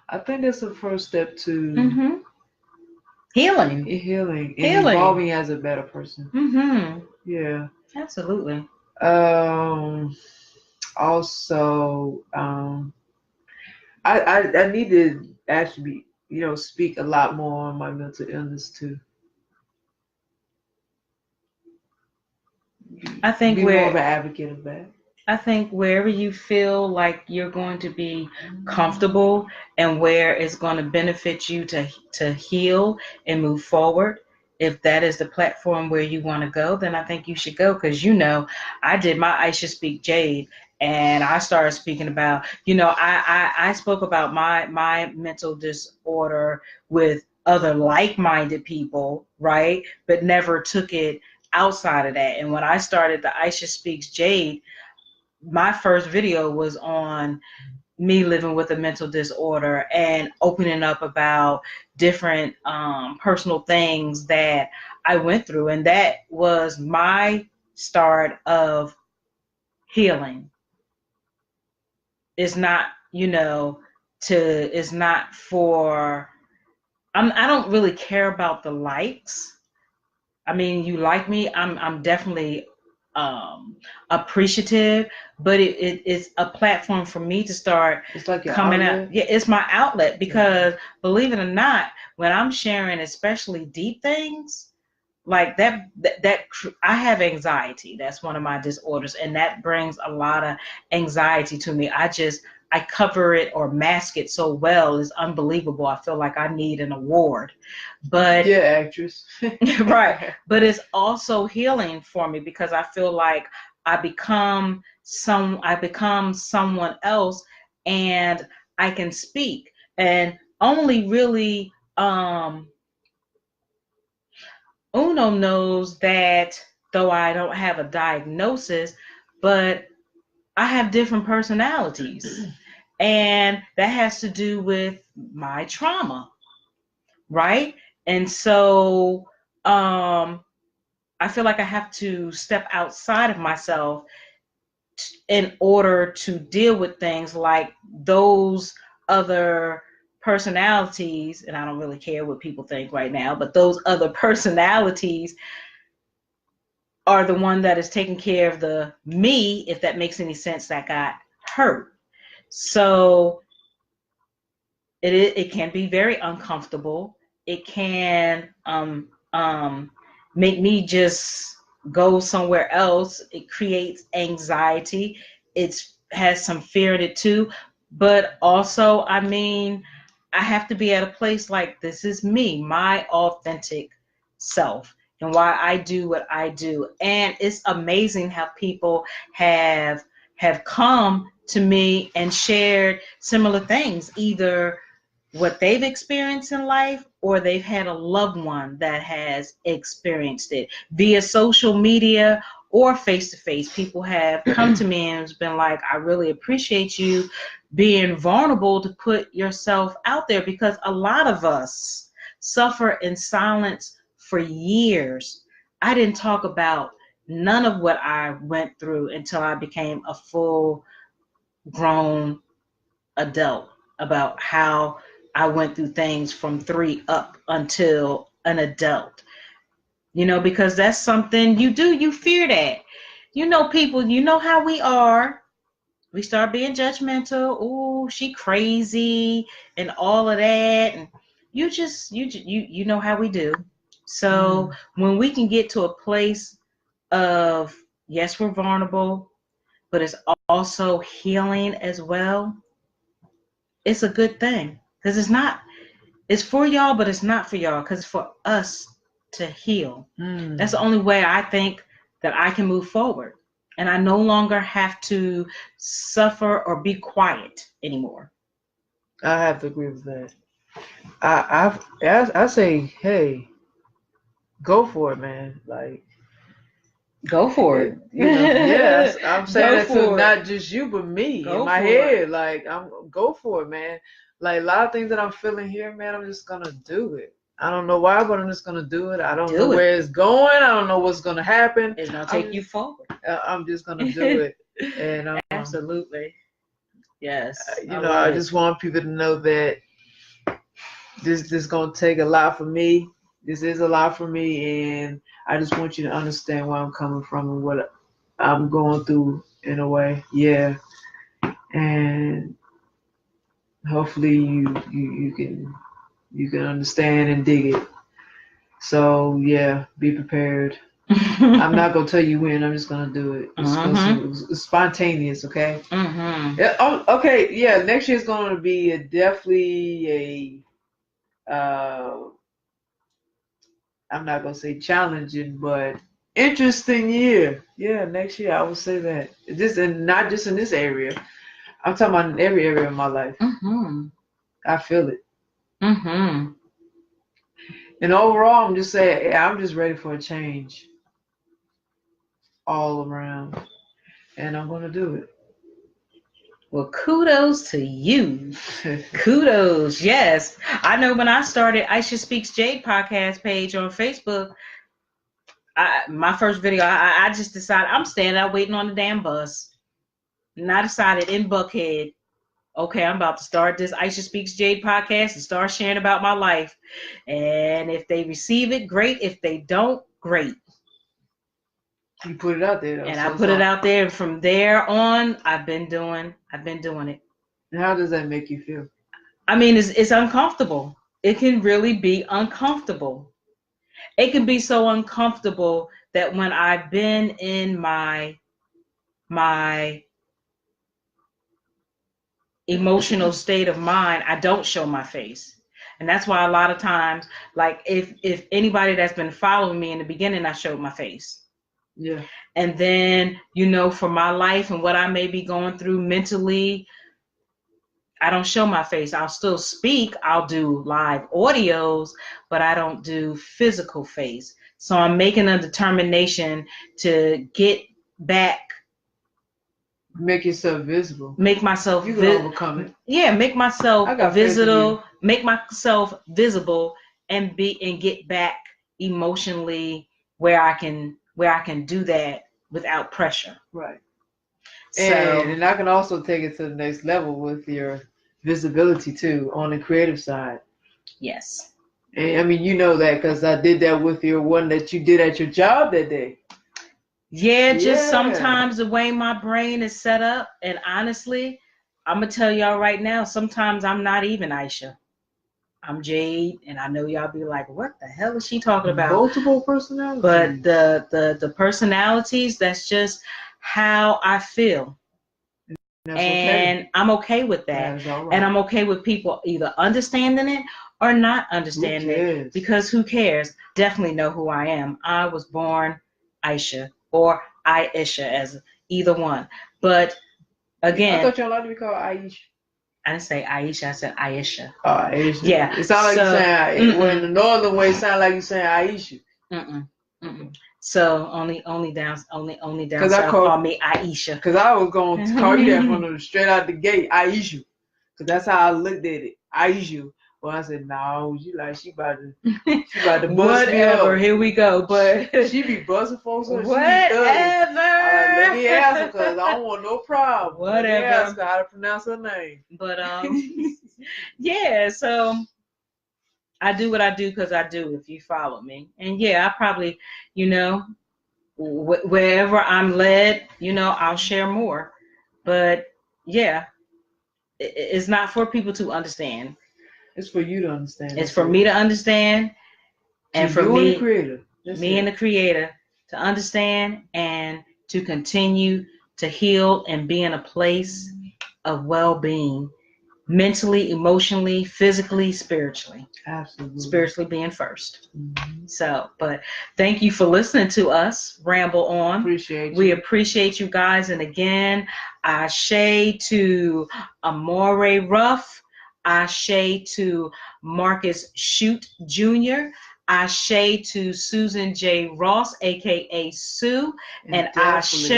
I think that's the first step to Mm-hmm. Healing. healing and Healing. evolving as a better person. Mm-hmm. Yeah. Absolutely. Also, I need to actually speak a lot more on my mental illness too. I think Be more of where an advocate of that. I think wherever you feel like you're going to be comfortable, and where it's going to benefit you to heal and move forward, if that is the platform where you want to go, then I think you should go. Because I did my I Should Speak Jade, and I started speaking about, I spoke about my mental disorder with other like-minded people, right? But never took it outside of that. And when I started the Aisha Speaks Jade, my first video was on me living with a mental disorder and opening up about different personal things that I went through. And that was my start of healing. It's not, it's not for, I don't really care about the likes. I mean, you like me, I'm definitely appreciative, but it's a platform for me to start It's like your coming outlet. out. Yeah, it's my outlet, because believe it or not, when I'm sharing especially deep things like that I have anxiety. That's one of my disorders, and that brings a lot of anxiety to me. I cover it or mask it so well. It's unbelievable. I feel like I need an award. But Yeah, actress. right. But it's also healing for me, because I feel like I become someone else, and I can speak. And only really Uno knows that, though I don't have a diagnosis, but I have different personalities. And that has to do with my trauma, right? And so I feel like I have to step outside of myself in order to deal with things like those other personalities. And I don't really care what people think right now, but those other personalities are the one that is taking care of the me, if that makes any sense, that got hurt. So it can be very uncomfortable. It can make me just go somewhere else. It creates anxiety. It has some fear in it too. But also, I mean, I have to be at a place like, this is me, my authentic self, and why I do what I do. And it's amazing how people have come to me and shared similar things, either what they've experienced in life, or they've had a loved one that has experienced it via social media or face to face. People have come to me and it's been like, I really appreciate you being vulnerable to put yourself out there, because a lot of us suffer in silence for years. I didn't talk about none of what I went through until I became a full grown adult about how I went through things from 3 up until an adult. Because that's something you fear that. People, how we are. We start being judgmental. Oh, she crazy and all of that. And you know how we do. So when we can get to a place of, yes, we're vulnerable, but it's also healing as well, it's a good thing. Because it's for y'all, but it's not for y'all, because it's for us to heal. That's the only way I think that I can move forward. And I no longer have to suffer or be quiet anymore. I have to agree with that. I say, hey, go for it, man. Like, go for it. Yes, I'm saying that to not just you, but me in my head. Like, go for it, man. Like, a lot of things that I'm feeling here, man, I'm just gonna do it. I don't know why, but I'm just gonna do it. I don't know where it's going. I don't know what's gonna happen. It's gonna take you forward. I'm just gonna do it. And absolutely, yes. I just want people to know that this is gonna take a lot for me. This is a lot for me, and I just want you to understand where I'm coming from and what I'm going through in a way. Yeah, and hopefully you can understand and dig it. So yeah, be prepared. I'm not gonna tell you when. I'm just gonna do it. It's spontaneous, okay? Yeah. Okay. Yeah. Next year is gonna be definitely a. I'm not gonna say challenging, but interesting year. Yeah, next year I would say that. And not just in this area. I'm talking about in every area of my life. I feel it. And overall, I'm just saying, I'm just ready for a change all around, and I'm gonna do it. Well, kudos to you. Kudos. Yes. I know when I started Aisha Speaks Jade podcast page on Facebook, my first video, I just decided I'm standing out waiting on the damn bus. And I decided in Buckhead, okay, I'm about to start this Aisha Speaks Jade podcast and start sharing about my life. And if they receive it, great. If they don't, great. You put it out there, though. And I put it out there, and from there on, I've been doing it. And how does that make you feel? I mean, it's uncomfortable. It can really be uncomfortable. It can be so uncomfortable that when I've been in my emotional state of mind, I don't show my face. And that's why a lot of times, like if anybody that's been following me in the beginning, I showed my face. Yeah. And then, for my life and what I may be going through mentally, I don't show my face. I'll still speak. I'll do live audios, but I don't do physical face. So I'm making a determination to get back. Make yourself visible. Make myself you can overcome it. Yeah, make myself visible. Make myself visible and get back emotionally where I can do that without pressure. Right. And I can also take it to the next level with your visibility too on the creative side. Yes. And I mean, you know that because I did that with your one that you did at your job that day. Yeah, just sometimes the way my brain is set up, and honestly, I'm gonna tell y'all right now, sometimes I'm not even Aisha. I'm Jade, and I know y'all be like, what the hell is she talking about? Multiple personalities. But the personalities, that's just how I feel. And okay. I'm okay with that. Right. And I'm okay with people either understanding it or not understanding it, because who cares? Definitely know who I am. I was born Aisha or Aisha, as either one. But again, I thought you allowed to be called Aisha. I didn't say Aisha, I said Aisha. Oh, Aisha. Yeah. It sounds like you're saying, well, in the northern way, it sounds like you're saying Aisha. So only down south call me Aisha. Because I was going to call you that from the straight out the gate, Aisha. Because that's how I looked at it, Aisha. Well, I said, no, she about to bust whatever, me up. Here we go. But she be busting folks up. Whatever. Let me ask her because I don't want no problem. Whatever. Let me ask her how to pronounce her name. But yeah. So I do what I do because I do. If you follow me, and yeah, I probably, wherever I'm led, I'll share more. But yeah, it's not for people to understand. It's for you to understand. It's for me to understand, and for me, and the creator, to understand and to continue to heal and be in a place of well-being, mentally, emotionally, physically, spiritually. Absolutely. Spiritually being first. Mm-hmm. So, but thank you for listening to us ramble on. We appreciate you guys. And again, ashe to Amari Ruff, ashe to Marcus Shute Jr., ashe to Susan J. Ross, aka Sue, and ashe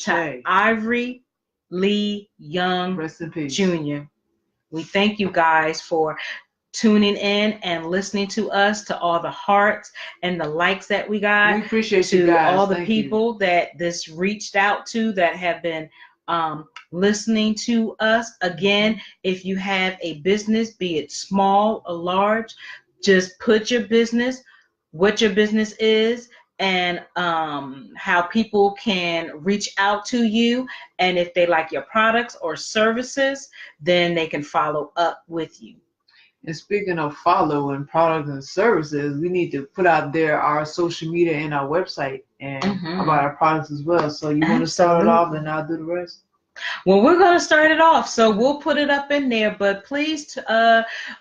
to Ivory Lee Young Jr. We thank you guys for tuning in and listening to us, to all the hearts and the likes that we got. We appreciate you guys. All the people that this reached out to that have been listening to us. Again, if you have a business, be it small or large, just put your business, what your business is, and how people can reach out to you. And if they like your products or services, then they can follow up with you. And speaking of following products and services, we need to put out there our social media and our website and about our products as well. So you want to start it off and I'll do the rest? Well, we're going to start it off, so we'll put it up in there. But please,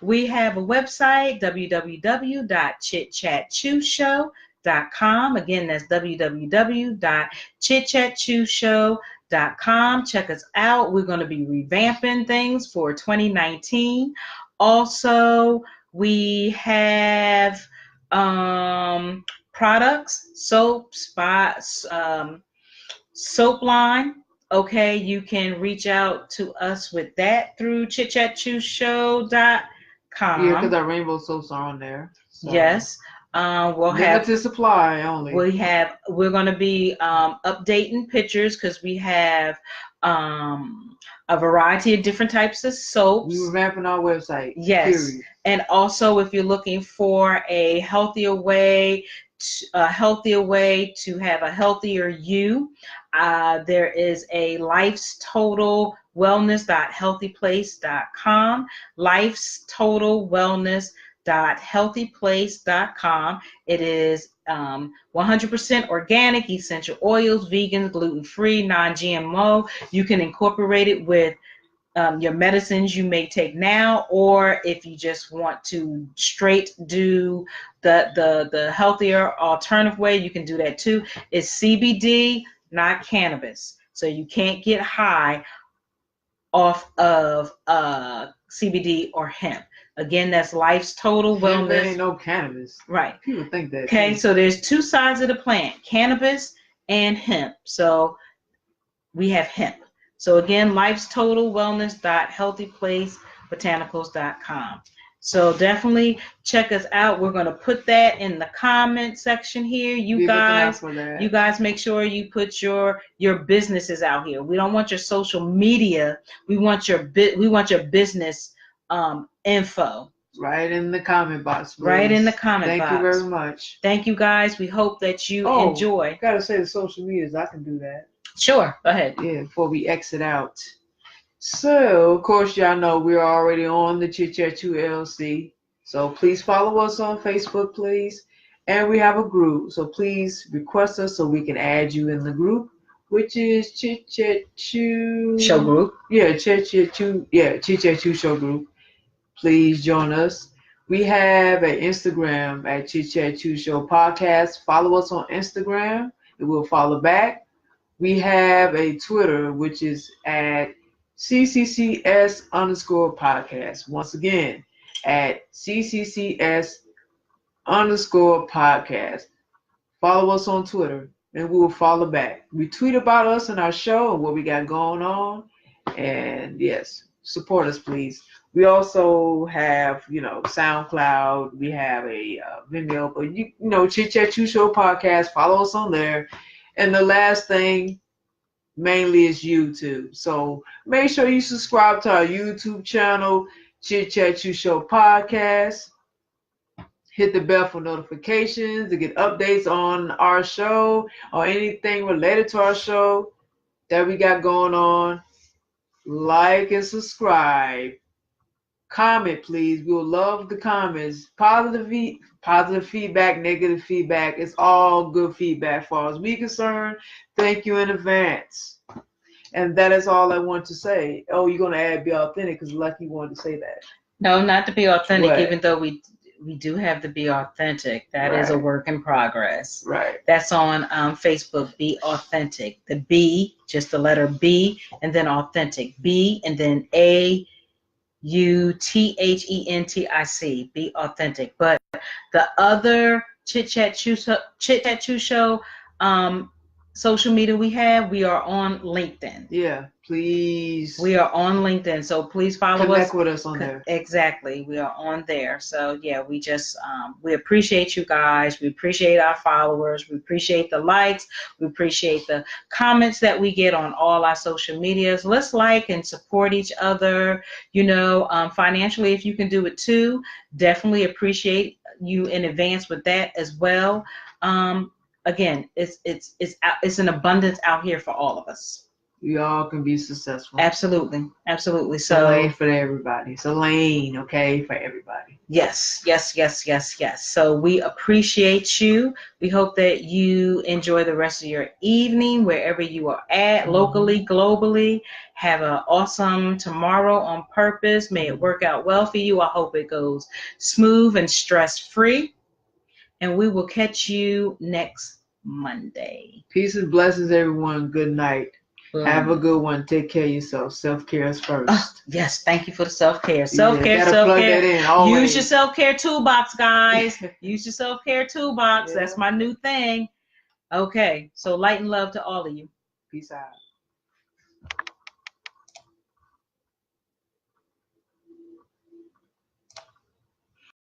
we have a website, www.chitchatchewshow.com. Again, that's www.chitchatchewshow.com. Check us out. We're going to be revamping things for 2019. Also, we have products, soaps, soap line. Okay, you can reach out to us with that through chitchatchewshow.com. Yeah, because our rainbow soaps are on there. So. Yes. We'll have limited supply only. We're going to be updating pictures because we have a variety of different types of soaps. We revamping our website. Yes. Period. And also, if you're looking for a healthier way to have a healthier you, there is a Life's Total Wellness.healthyplace.com. Life's Total Wellness.healthyplace.com. It is 100% organic, essential oils, vegan, gluten-free, non-GMO. You can incorporate it with your medicines you may take now, or if you just want to straight do the healthier alternative way, you can do that too. It's CBD, not cannabis. So you can't get high off of CBD or hemp. Again, that's Life's Total Wellness. There ain't no cannabis. Right. People think that. Okay, so there's two sides of the plant, cannabis and hemp. So we have hemp. So again, Life's Total Wellness.healthyplacebotanicals.com. So definitely check us out. We're going to put that in the comment section here. You guys make sure you put your businesses out here. We don't want your social media. We want your business info. Right in the comment box. Please. Right in the comment box. Thank you very much. Thank you guys. We hope that you enjoy. Gotta say the social medias. I can do that. Sure. Go ahead. Yeah, before we exit out. So, of course, y'all know we're already on the Chit Chat 2 LLC. So please follow us on Facebook, please. And we have a group. So please request us so we can add you in the group, which is Chit Chat 2 Show Group. Yeah, Chit Chat 2. Yeah, Chit Chat 2 Show Group. Please join us. We have an Instagram at Chit Chat 2 Show Podcast. Follow us on Instagram and we'll follow back. We have a Twitter, which is at CCCS_podcast. Once again, at CCCS_podcast. Follow us on Twitter, and we will follow back. We tweet about us and our show and what we got going on. And yes, support us, please. We also have, SoundCloud. We have a Vimeo, but Chit Chat 2 Show Podcast. Follow us on there. And the last thing mainly is YouTube. So make sure you subscribe to our YouTube channel, Chit Chat You Show Podcast. Hit the bell for notifications to get updates on our show or anything related to our show that we got going on. Like and subscribe. Comment, please. We will love the comments. Positive feedback, negative feedback. It's all good feedback. As far as we're concerned, thank you in advance. And that is all I want to say. Oh, you're going to add be authentic because Lucky wanted to say that. No, not to be authentic, What? even though we do have to be authentic. That is a Right. work in progress. Right. That's on Facebook, Be Authentic. The B, just the letter B, and then authentic. B, and then AUTHENTIC. Be Authentic. But the other Chit Chat Chew Show social media we have, we are on LinkedIn. Yeah, please. We are on LinkedIn, so please follow Connect us. with us on there. Exactly, we are on there. So yeah, we just we appreciate you guys. We appreciate our followers. We appreciate the likes. We appreciate the comments that we get on all our social medias. Let's like and support each other. You know, financially, if you can do it too, definitely appreciate you in advance with that as well. Again, it's an abundance out here for all of us. We all can be successful. Absolutely, absolutely. It's a lane for everybody. It's a lane, okay, for everybody. Yes. So we appreciate you. We hope that you enjoy the rest of your evening wherever you are at, locally, globally. Have an awesome tomorrow on purpose. May it work out well for you. I hope it goes smooth and stress-free. And we will catch you next Monday. Peace and blessings, everyone. Good night. Have a good one. Take care of yourself. Self-care is first. Yes, thank you for the self-care. Self-care. Use your self-care toolbox, guys. Use your self-care toolbox. Yeah. That's my new thing. Okay, so light and love to all of you. Peace out.